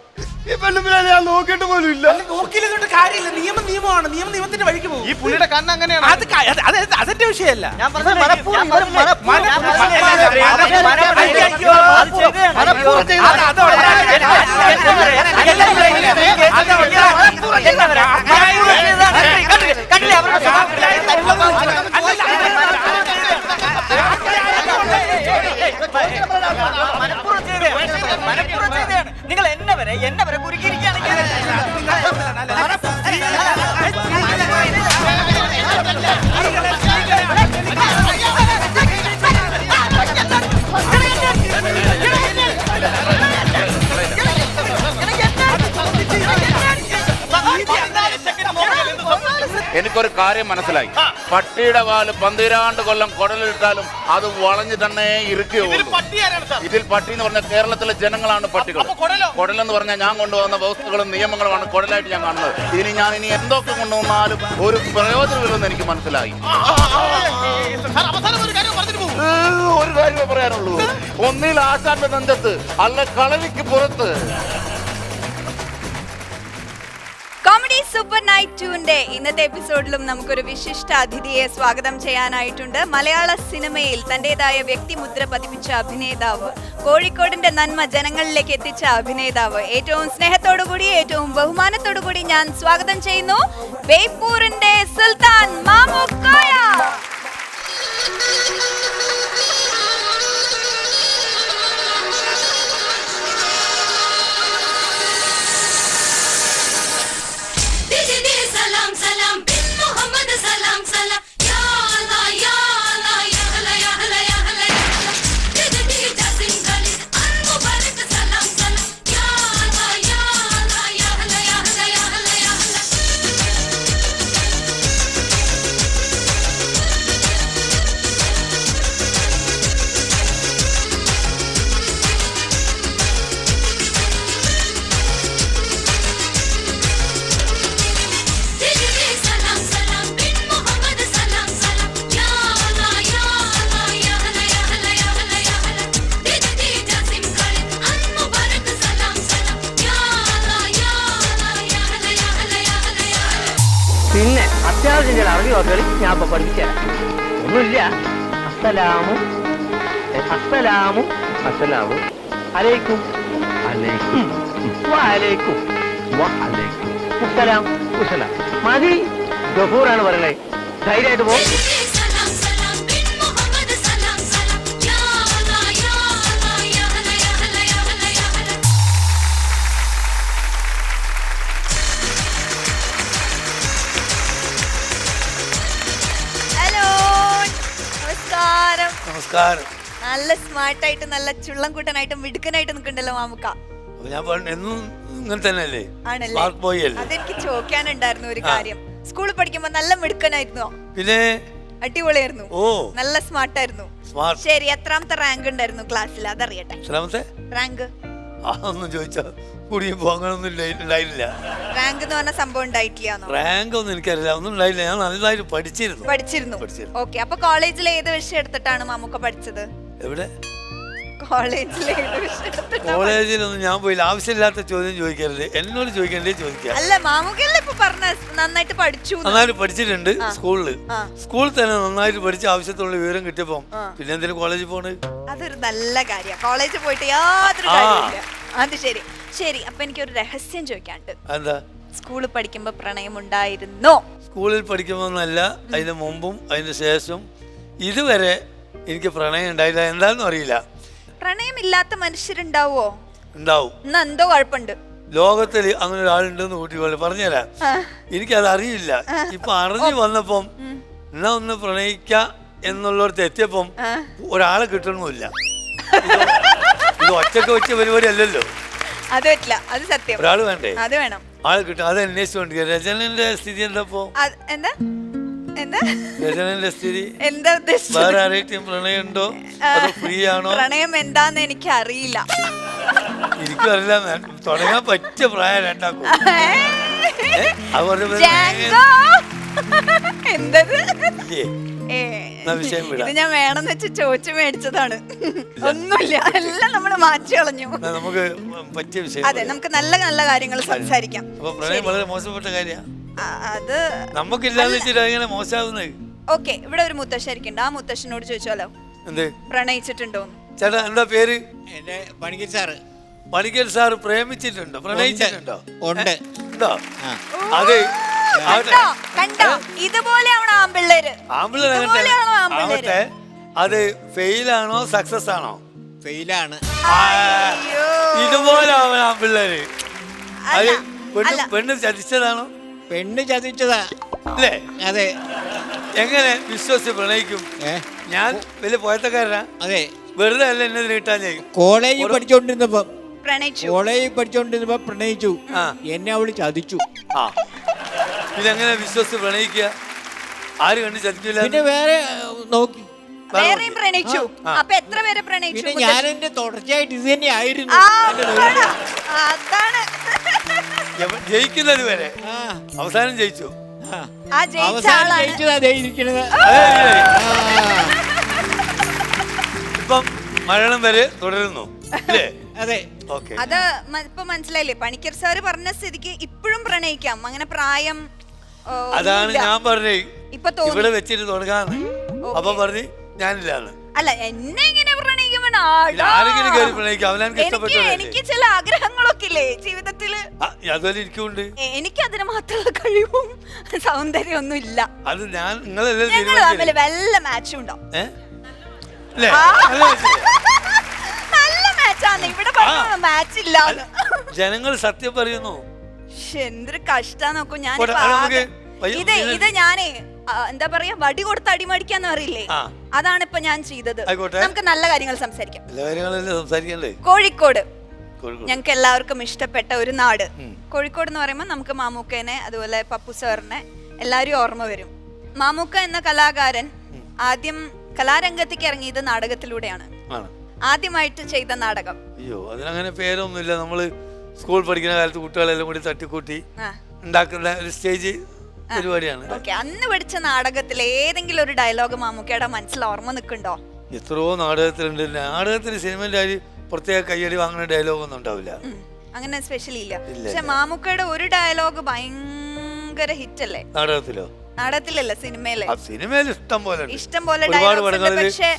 ഈ പെണ്ണുപിള്ളേനെ ഞാൻ നോക്കിയിട്ട് പോലും ഇല്ല. നോക്കിയില്ലോണ്ട് കാര്യമില്ല. നിയമമാണ്. നിയമത്തിന്റെ വഴിക്ക് പോകും. ഈ പുള്ളിയുടെ കണ്ണ് അങ്ങനെയാണ്. അതെന്റെ വിഷയമല്ല. നിങ്ങൾ എന്നെ വരെ കുരുക്കിയിരിക്കുകയാണെങ്കിൽ എനിക്കൊരു കാര്യം മനസ്സിലായി. പട്ടിയുടെ വാല് 12 കൊല്ലം കുടലിട്ടാലും അത് വളഞ്ഞു തന്നെ ഇറുക്കുകയുള്ളൂ. ഇതിൽ പട്ടി എന്ന് പറഞ്ഞാൽ കേരളത്തിലെ ജനങ്ങളാണ് പട്ടികൾ. കുടലെന്ന് പറഞ്ഞാൽ ഞാൻ കൊണ്ടുവന്ന വ്യവസ്ഥകളും നിയമങ്ങളുമാണ് കുടലായിട്ട് ഞാൻ കാണുന്നത്. ഇനി എന്തൊക്കെ കൊണ്ടുവന്നാലും ഒരു പ്രയോജനമില്ലെന്ന് എനിക്ക് മനസ്സിലായി. ഒരു കാര്യമേ പറയാനുള്ളൂ. ഒന്നിൽ ആശാന്റെ നെഞ്ചത്ത്, അല്ല കളരിക്ക് പുറത്ത്. കോമഡി സൂപ്പർ നൈറ്റ് 2ന്റെ ഇന്നത്തെ എപ്പിസോഡിലും നമുക്കൊരു വിശിഷ്ട അതിഥിയെ സ്വാഗതം ചെയ്യാനായിട്ടുണ്ട്. മലയാള സിനിമയിൽ തന്റേതായ വ്യക്തിമുദ്ര പതിപ്പിച്ച അഭിനേതാവ്, കോഴിക്കോടിന്റെ നന്മ ജനങ്ങളിലേക്ക് എത്തിച്ച അഭിനേതാവ്, ഏറ്റവും സ്നേഹത്തോടുകൂടി ഏറ്റവും ബഹുമാനത്തോടുകൂടി ഞാൻ സ്വാഗതം ചെയ്യുന്നു ബേപ്പൂരിന്റെ സുൽത്താൻ മാമുക്കോയ. പിന്നെ അത്യാവശ്യം ചില അറിവ് വാക്കുകൾ ഞാൻ ഇപ്പൊ പഠിപ്പിച്ചുതരാം. ഒന്നുമില്ല. അസ്സലാമും അസ്സലാമും അസ്സലാമും അലൈക്കും അലൈക്കും വഅലൈക്കും വഅലൈക്കും അസ്സലാം അസ്സലാം. മതി. ഗഫൂറാണ് പറയണേ. ധൈര്യമായിട്ട് പോ. നമസ്കാരം. നല്ല സ്മാർട്ടായിട്ട് നല്ല ചുള്ളംകൂട്ടനായിട്ടും മിടുക്കനായിട്ട് നിൽക്കണ്ടല്ലോ മാമുക്ക. ഞാൻ എന്നും ഇങ്ങനെ തന്നെയല്ലേ? ആണല്ലേ? അതെനിക്ക് ചോദിക്കാനുണ്ടായിരുന്നു ഒരു കാര്യം. സ്കൂളിൽ പഠിക്കുമ്പോ നല്ല മിടുക്കനായിരുന്നോ? പിന്നെ അടിപൊളിയായിരുന്നു. ഓ, നല്ല സ്മാർട്ടായിരുന്നു. ശരി, എത്രാമത്തെ റാങ്ക് ഉണ്ടായിരുന്നു ക്ലാസ്സിൽ? അതറിയട്ടെ. റാങ്ക് അതൊന്നും ചോദിച്ചാ കൂടിയപ്പോ അങ്ങനൊന്നും ഉണ്ടായില്ല. റാങ്ക് എന്ന് പറഞ്ഞ സംഭവം ഉണ്ടായിട്ടില്ല. റാങ്ക് ഒന്നും എനിക്കറിയില്ല, ഒന്നും ഉണ്ടായില്ല. ഞാൻ നല്ലതായിട്ട് പഠിച്ചിരുന്നു. ഓക്കെ. അപ്പൊ കോളേജിൽ ഏത് വിഷയം എടുത്തിട്ടാണ് മാമുക്ക പഠിച്ചത്? എവിടെ? കോളേജിലൊന്നും ഞാൻ പോയില്ല. ആവശ്യമില്ലാത്ത ചോദ്യം ചോദിക്കരുത്. എന്നോട് ചോദിക്കേണ്ടേ ചോദിക്കാം. അല്ല, മാമുക്കല്ലേ ഇപ്പൊ പറഞ്ഞ നന്നായിട്ട് പഠിച്ചു. നന്നായിട്ട് പഠിച്ചിട്ടുണ്ട് സ്കൂളിൽ തന്നെ നന്നായിട്ട് പഠിച്ച ആവശ്യത്തിനുള്ള വിവരം കിട്ടിയപ്പോ പിന്നെ എന്തിനും കോളേജിൽ പോണേ? അതൊരു നല്ല കാര്യമാണ്. കോളേജിൽ പോയിട്ട് യാതൊരു കാര്യമില്ല. അത് ശരി. ശരി, അപ്പൊ എനിക്കൊരു രഹസ്യം ചോദിക്കാണ്ട്. എന്താ? സ്കൂളിൽ പഠിക്കുമ്പോ പ്രണയം ഉണ്ടായിരുന്നോ? സ്കൂളിൽ പഠിക്കുമ്പോന്നല്ല, അതിന് മുമ്പും അതിന് ശേഷം ഇതുവരെ എനിക്ക് പ്രണയം ഉണ്ടായില്ല. എന്താണെന്നും അറിയില്ല. പ്രണയമില്ലാത്ത മനുഷ്യരുണ്ടാവോ? ഉണ്ടാവും. എന്നാ എന്തോ കുഴപ്പമുണ്ട്. ലോകത്തിൽ അങ്ങനെ ഒരാളുണ്ടെന്ന് കൂട്ടിക്കോളെ പറഞ്ഞുതരാം. എനിക്കത് അറിയില്ല. ഇപ്പൊ അറിഞ്ഞു വന്നപ്പം എന്നാ ഒന്ന് പ്രണയിക്ക എന്നുള്ളടത്ത് എത്തിയപ്പം ഒരാളെ കിട്ടണമില്ല. ഇത് ഒറ്റക്ക് വെച്ച പരിപാടി അല്ലല്ലോ. അത് പറ്റില്ല, അത് സത്യം. ഒരാള് വേണ്ടേ? അത് വേണം. ആള് കിട്ടും. അത് അന്വേഷിച്ചോണ്ട് രചനന്റെ സ്ഥിതി എന്താ? എന്താ എന്താ രചനന്റെ സ്ഥിതി എന്താ? വേറെ ആരെയും പ്രണയം ഉണ്ടോ? അതോ ഫ്രീ ആണോ? പ്രണയം എന്താന്ന് എനിക്ക് അറിയില്ല. എനിക്കും അറിയില്ല. തുടങ്ങാൻ പറ്റിയ പ്രായം രണ്ടാക്കും. ഇത് ഞാൻ വേണമെന്ന് വെച്ച് ചോദിച്ചു മേടിച്ചതാണ്. ഒന്നുമില്ല, എല്ലാം നമ്മള് മാറ്റി കളഞ്ഞു. നമുക്ക് പറ്റിയ വിഷയം. അതെ, നമുക്ക് നല്ല നല്ല കാര്യങ്ങൾ സംസാരിക്കാം. പ്രണയം വളരെ മോശപ്പെട്ട കാര്യമാണ്. അത് നമുക്കില്ലാന്ന് വെച്ചിട്ട് എങ്ങനെ മോശമാവുന്നത്? ഓക്കെ, ഇവിടെ ഒരു മുത്തശ്ശി ഇരിക്കണ്ട. ആ മുത്തശ്ശനോട് ചോദിച്ചാലോ എന്ത് പ്രണയിച്ചിട്ടുണ്ടോ? ചേട്ടാ, എന്താ പേര്? പണിക്കർ സാറ്. പണിക്കർ സാറ് പ്രേമിച്ചിട്ടുണ്ടോ? പ്രണയിച്ചിട്ടുണ്ടോ? ഉണ്ട്. ഉണ്ടോ? അതെ. കണ്ടോ, ഇതുപോലെ ആമ്പിള്ളേര്. ആവട്ടെ. അത് ഫെയിലാണോ സക്സസ് ആണോ? ഫെയിലാണ്. ഇതുപോലെ ആമ്പിള്ളേര്. അത് പെണ്ണ് ചതിച്ചതാണോ? പെണ്ണ് ചതിച്ചതാ അല്ലേ? അതെ. എങ്ങനെ വിശ്വസിച്ച് പ്രണയിക്കും? ഞാൻ വലിയ പോയത്തക്കാരനാ. അതെ. വെറുതെ അല്ല എന്നെ കിട്ടാൻ. കോളേജിൽ പഠിച്ചോണ്ടിരുന്നപ്പോ പ്രണയിച്ചു. എന്നെ അവള് ചതിച്ചു. ഇതെങ്ങനെ വിശ്വസിച്ച് പ്രണയിക്കുക? ആര് കണ്ട് ചതിക്കില്ല. പിന്നെ വേറെ നോക്കി പ്രണയിച്ചു. അപ്പൊ എത്ര പേരെ പ്രണയിച്ചു? പിന്നെ ഞാൻ എന്റെ തുടർച്ചയായിട്ട് ഇത് തന്നെ ആയിരുന്നു. ജയിക്കുന്നത് വരെ അവസാനം ജയിച്ചു. ഇപ്പം മരണം വരെ തുടരുന്നു. അതെ. അത് ഇപ്പൊ മനസ്സിലായില്ലേ? പണിക്കർ സാറ് പറഞ്ഞ സ്ഥിതിക്ക് ഇപ്പോഴും പ്രണയിക്കാം, അങ്ങനെ പ്രായം അതാണ് ഞാൻ പറഞ്ഞേ ഇപ്പൊ ഇവിടെ വെച്ചിട്ട് തുടങ്ങാന്ന്. അപ്പൊ പറഞ്ഞു ഞാനില്ലാന്ന്. അല്ല, എന്നെ ഇങ്ങനെ എനിക്ക് ചില ആഗ്രഹങ്ങളൊക്കെ ഇല്ലേ ജീവിതത്തില്, അതുപോലെ എനിക്കുണ്ട്. എനിക്ക് അതിന് മാത്രമുള്ള കഴിവും സൗന്ദര്യം ഒന്നും ഇല്ല. അത് ഞാൻ നിങ്ങളല്ലേ തമ്മിൽ വല്ല മാച്ചും ഉണ്ടോ? നല്ല മാച്ചാണ് ഇവിടെ മാച്ച് ഇല്ല. ജനങ്ങൾ സത്യം പറയുന്നു. എന്തൊരു കഷ്ടാ നോക്കൂ. ഞാൻ ഇത് ഞാനേ എന്താ പറയാ, വടി കൊടുത്ത് അടിമടിക്കാന്ന് പറയില്ലേ, അതാണ് ഇപ്പൊ ഞാൻ ചെയ്തത്. നമുക്ക് നല്ല കാര്യങ്ങൾ സംസാരിക്കാം. കോഴിക്കോട് ഞങ്ങൾക്ക് എല്ലാവർക്കും ഇഷ്ടപ്പെട്ട ഒരു നാട്. കോഴിക്കോട് എന്ന് പറയുമ്പോൾ നമുക്ക് മാമൂക്കേനെ അതുപോലെ പപ്പു സാറിനെ എല്ലാവരും ഓർമ്മ വരും. മാമൂക്ക എന്ന കലാകാരൻ ആദ്യം കലാരംഗത്തേക്ക് ഇറങ്ങിയത് നാടകത്തിലൂടെയാണ്. ആദ്യമായിട്ട് ചെയ്ത നാടകം. അയ്യോ, അതിനങ്ങനെ പേരൊന്നുമില്ല. നമ്മള് സ്കൂൾ പഠിക്കുന്ന കാലത്ത് കുട്ടികളെല്ലാം കൂടി തട്ടിക്കൂട്ടി ഉണ്ടാക്കുന്ന ഒരു സ്റ്റേജ് പരിപാടിയാണ്. അന്ന് പഠിച്ച നാടകത്തിൽ ഏതെങ്കിലും ഒരു ഡയലോഗ് മാമൂക്കയുടെ മനസ്സിൽ ഓർമ്മ നിൽക്കുന്നുണ്ടോ? എത്രയോ നാടകത്തിലുണ്ട്. നാടകത്തിന് സിനിമന്റെ കാര്യം പ്രത്യേക കയ്യടി വാങ്ങുന്ന ഡയലോഗ് ഒന്നും ഉണ്ടാവില്ല, അങ്ങനെ സ്പെഷ്യലി ഇല്ല. പക്ഷെ മാമൂക്കയുടെ ഒരു ഡയലോഗ് ഭയങ്കര ഹിറ്റ് അല്ലേ? നാടകത്തിലല്ല, സിനിമയിൽ ഇഷ്ടം പോലെ ഡയലോഗ്. പക്ഷെ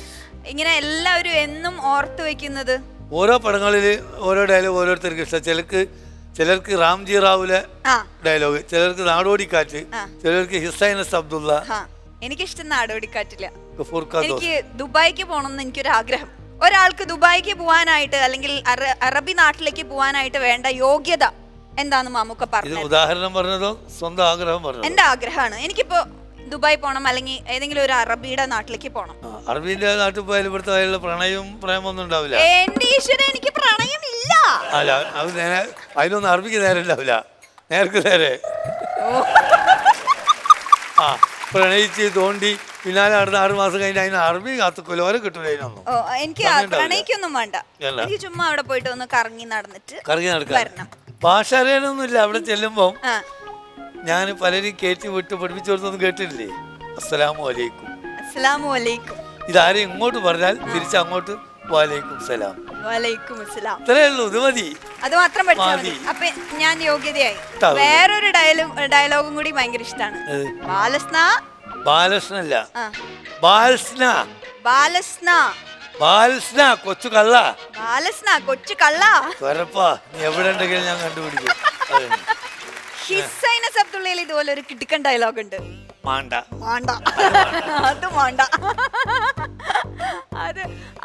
ഇങ്ങനെ എല്ലാവരും എന്നും ഓർത്തു വെക്കുന്നത് ഓരോ പടങ്ങളില് ഓരോ ഡയലോഗ് ഓരോരുത്തർക്ക് ഇഷ്ടം. ചിലർക്ക് റാംജി റാവുലെ ഡയലോഗ്, ചിലർക്ക് നാടോടിക്കാറ്റ്, ചിലർക്ക് ഹിസൈനസ് അബ്ദുള്ള. എനിക്കിഷ്ടം നാടോടിക്കാറ്റില്ല. എനിക്ക് ദുബായിക്ക് പോകണമെന്ന് എനിക്കൊരു ആഗ്രഹം. ഒരാൾക്ക് ദുബായിക്ക് പോവാനായിട്ട് അല്ലെങ്കിൽ അറബി നാട്ടിലേക്ക് പോവാനായിട്ട് വേണ്ട യോഗ്യത എന്താന്ന് മാമൂക്ക പറഞ്ഞു. ഉദാഹരണം പറഞ്ഞതോ സ്വന്തം ആഗ്രഹം പറഞ്ഞു? എന്റെ ആഗ്രഹമാണ്, എനിക്കിപ്പോ ദുബായ് പോണം അല്ലെങ്കിൽ ഏതെങ്കിലും ഒരു അറബിയുടെ നാട്ടിലേക്ക് പോണം. അറബിന്റെ നാട്ടിൽ പോയാലും ഇവിടുത്തെ പ്രണയവും പ്രേമൊന്നും ഉണ്ടാവില്ല. എന്റെ ഈശ്വരൻ, എനിക്ക് പ്രണയം ഇല്ല. അല്ല, അത് അതിനൊന്നും അറബിക്ക് നേരെ ഉണ്ടാവില്ല, നേർക്ക് നേരെ. പ്രണയിച്ച് തോണ്ടി പിന്നാലെ നടന്ന് 6 മാസം കഴിഞ്ഞ് അതിന് അറബി കാത്തുക്കല്ലോ, ഓരോ കിട്ടൂല. അതിനൊന്നും എനിക്ക് പ്രണയിക്കൊന്നും വേണ്ട, എനിക്ക് ചുമ്മാ അവിടെ പോയിട്ട് ഒന്ന് കറങ്ങി നടക്കാം. ഭാഷ അറിയാനൊന്നുമില്ല. അവിടെ ചെല്ലുമ്പോ ഞാൻ പലരും കയറ്റി വിട്ട് പഠിപ്പിച്ചു കൊടുത്തൊന്നും കേട്ടില്ലേ? അസ്സലാമു അലൈക്കും. അസ്സലാമു അലൈക്കും. ഇതാരും ഇങ്ങോട്ട് പറഞ്ഞാൽ തിരിച്ച് അങ്ങോട്ട് വലൈക്കും സലാം. ഇത്രേ ഉള്ളൂ, ഇത് മതി. അത് മാത്രം പഠിച്ചാൽ അപ്പൊ ഞാൻ യോഗ്യതയായി. വേറൊരു ഡയലോഗും കൂടി ഭയങ്കര ഇഷ്ടമാണ്. ബാലസ്നല്ല, ബാൽസ്ന. ബാൽസ്ന കൊച്ചു കള്ള. കൊച്ചു കള്ള. നീ എവിടെ ഉണ്ടെങ്കിലും ഞാൻ കണ്ടുപിടിക്കും. ഹിസൈനസ് അബ്ദുള്ളയിൽ ഇതുപോലെ ഒരു കിടുക്കൻ ഡയലോഗ് ഉണ്ട്.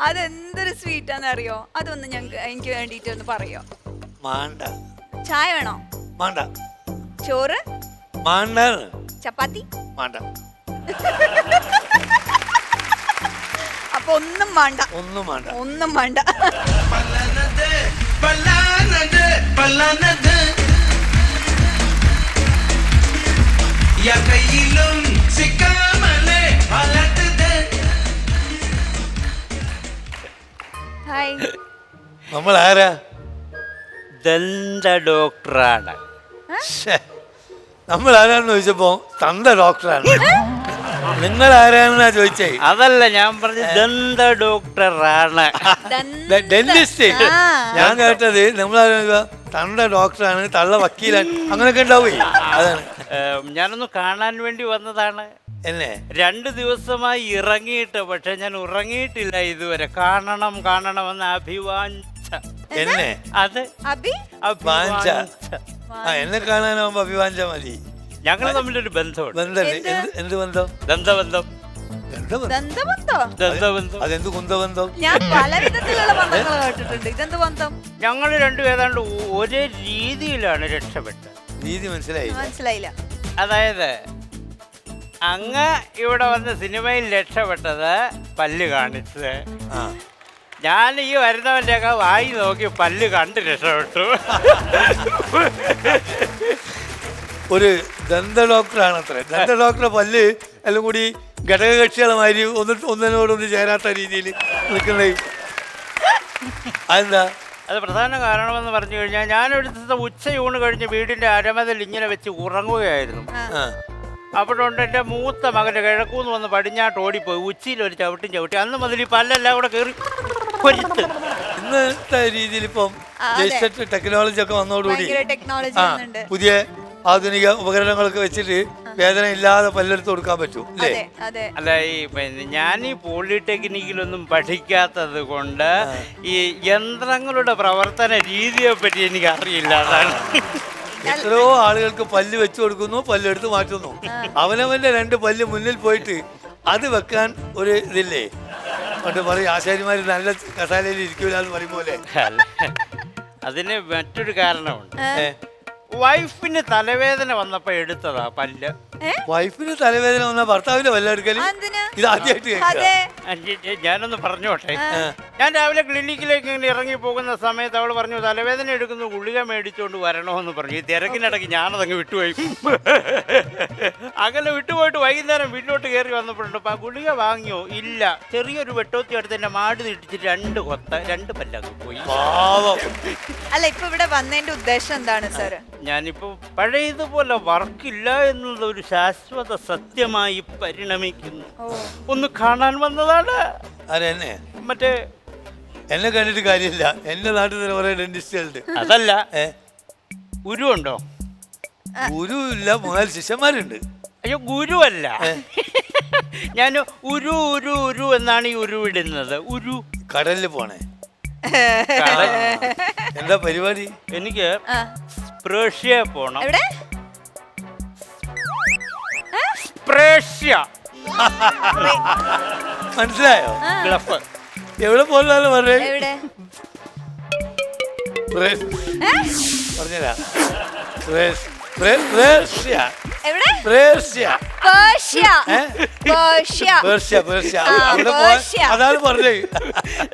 അതെന്തൊരു സ്വീറ്റാന്ന് അറിയോ? അതൊന്ന് എനിക്ക് വേണ്ടിട്ട് ഒന്ന് പറയോ? ചായ വേണോ? ചോറ്? ചപ്പാത്തി? അപ്പൊ ഒന്നും വേണ്ട. നമ്മൾ ആരാ? ദന്ത ഡോക്ടറാണ്. നമ്മൾ ആരാന്ന് ചോദിച്ചപ്പോ തന്ത ഡോക്ടറാണ്. നിങ്ങൾ ആരാണെന്നാ ചോദിച്ചേ? അതല്ല, ഞാൻ പറഞ്ഞ ദന്ത ഡോക്ടറാണ്, ഡെന്റിസ്റ്റ്. ഞാൻ കേട്ടത് നമ്മളാരാ തന്ത ഡോക്ടറാണ്, തള്ള വക്കീലാണ്, അങ്ങനെയൊക്കെ ഉണ്ടാവുകയും. അതാണ് ഞാനൊന്ന് കാണാൻ വേണ്ടി വന്നതാണ്. എന്നെ 2 ദിവസമായി ഇറങ്ങിയിട്ട്, പക്ഷെ ഞാൻ ഉറങ്ങിയിട്ടില്ല ഇതുവരെ. കാണണമെന്ന് അഭിവാഞ്ച. എന്നെ? അത് എന്നെ കാണാനാവുമ്പോ അഭിവാഞ്ച മതി. ഞങ്ങൾ തമ്മിലൊരു ബന്ധമുണ്ട്. എന്ത് ബന്ധം? ദന്തബന്ധം. അതെന്ത് കുന്തബന്ധം? ഞാൻ പല വിധത്തിലുള്ള ബന്ധങ്ങൾ കേട്ടിട്ടുണ്ട്. ഇതെന്ത് ബന്ധം? ഞങ്ങൾ രണ്ടും ഏതാണ്ട് ഒരേ രീതിയിലാണ് രക്ഷപ്പെട്ടത്. രീതി മനസ്സിലായില്ല. അതായത് അങ്ങ് ഇവിടെ വന്ന് സിനിമയിൽ രക്ഷപ്പെട്ടത് പല്ല് കാണിച്ചത്, ഞാൻ ഈ വരുന്നവന്റെ ഒക്കെ വായി നോക്കി പല്ല് കണ്ട് രക്ഷപ്പെട്ടു. ഒരു ദന്ത ഡോക്ടറാണ് അത്ര. ദന്ത ഡോക്ടറെ പല്ല് എല്ലാം കൂടി ഘടകകക്ഷികളുമായി ഒന്നിനോടൊന്ന് ചേരാത്ത രീതിയിൽ നിൽക്കുന്നത്. അതെന്താ? അത് പ്രധാന കാരണമെന്ന് പറഞ്ഞു കഴിഞ്ഞാൽ, ഞാനൊരു ദിവസം ഉച്ചയൂണ് കഴിഞ്ഞ് വീടിന്റെ അരമതിൽ ഇങ്ങനെ വെച്ച് ഉറങ്ങുകയായിരുന്നു. അപ്പോഴുണ്ട് എൻ്റെ മൂത്ത മകൻ്റെ കിഴക്കൂന്ന് വന്ന് പടിഞ്ഞാട്ട് ഓടിപ്പോയി. ഉച്ചയിൽ ഒരു ചവിട്ടി. അന്ന് മുതൽ ഈ പല്ലെല്ലാം കൂടെ കയറി കൊരുത്ത്. ഇന്നത്തെ രീതിയിൽ ഇപ്പം ലേറ്റസ്റ്റ് ടെക്നോളജി ഒക്കെ വന്നതോടുകൂടി ഭയങ്കര ടെക്നോളജി ആ വന്നിട്ടുണ്ട്. പുതിയ ആധുനിക ഉപകരണങ്ങളൊക്കെ വെച്ചിട്ട് വേദന ഇല്ലാതെ പല്ലെടുത്ത് കൊടുക്കാൻ പറ്റും അല്ലേ? അതെ അതെ. അല്ല ഈ പിന്നെ ഞാൻ ഈ പോളിടെക്നിക്കിലൊന്നും പഠിക്കാത്തത് കൊണ്ട് ഈ യന്ത്രങ്ങളുടെ പ്രവർത്തന രീതിയെ പറ്റി എനിക്ക് അറിയില്ല. അതാണ് എത്രയോ ആളുകൾക്ക് പല്ല് വെച്ചു കൊടുക്കുന്നു, പല്ലെടുത്ത് മാറ്റുന്നു. അവനവന്റെ 2 പല്ല് മുന്നിൽ പോയിട്ട് അത് വെക്കാൻ ഒരു ഇതില്ലേ? പണ്ട് പറയും ആശാരിമാര് നല്ല കസാലയിൽ ഇരിക്കൂല എന്ന് പറയും പോലെ. അല്ല, അതിന് മറ്റൊരു കാരണമുണ്ട്. വൈഫിന് തലവേദന വന്നപ്പോ എടുത്തതാ പല്ല്. വൈഫിന് തലവേദന വന്ന ഭർത്താവിന്റെ പല്ലെടുക്കല് ഇത് ആദ്യമായിട്ട് കേൾക്കുക. ഞാനൊന്ന് പറഞ്ഞോട്ടെ. ഞാൻ രാവിലെ ക്ലിനിക്കിലേക്ക് ഇങ്ങനെ ഇറങ്ങി പോകുന്ന സമയത്ത് അവൾ പറഞ്ഞു തലവേദന എടുക്കുന്നു, ഗുളിക മേടിച്ചുകൊണ്ട് വരണമെന്ന് പറഞ്ഞു. ഈ തിരക്കിനിടയ്ക്ക് ഞാനതങ്ങ് വിട്ടുപോയി. അങ്ങനെ വിട്ടുപോയിട്ട് വൈകുന്നേരം വീട്ടിലോട്ട് കയറി വന്നപ്പോഴുണ്ട് ആ ഗുളിക വാങ്ങിയോ? ഇല്ല. ചെറിയൊരു വെട്ടോത്തി എടുത്ത് എന്റെ മാടി തിടിച്ചിട്ട് 2 പല്ലങ്ങ് പോയി. അല്ല, ഇപ്പൊ ഇവിടെ വന്നതിന്റെ ഉദ്ദേശം എന്താണ് സാർ? ഞാനിപ്പോ പഴയതുപോലെ വർക്കില്ല എന്നത് ഒരു ശാശ്വത സത്യമായി പരിണമിക്കുന്നു. ഒന്ന് കാണാൻ വന്നതാണ്. അതെന്നെ മറ്റേ എന്നെ കണ്ടിട്ട് കാര്യമില്ല. എന്റെ നാട്ടിൽ തന്നെ കുറെ ഡെന്റിസ്റ്റുകളുണ്ട്. അതല്ല, ഗുരുവുണ്ടോ? ഗുരു ഇല്ല, 4 ശിഷ്യന്മാരുണ്ട്. അയ്യോ, ഗുരുവല്ല. ഞാൻ ഉരു ഉരു ഉരു എന്നാണ് ഈ ഉരുവിടുന്നത്. ഉരു കടലിൽ പോണേ. എന്താ പരിപാടി? എനിക്ക് പ്രേഷ്യ പോണം. പ്രേഷ്യ മനസ്സിലായോ? ഗ്ലഫ് എവിടെ പോലും പറഞ്ഞേ പറഞ്ഞാ അതാണ് പറഞ്ഞേ.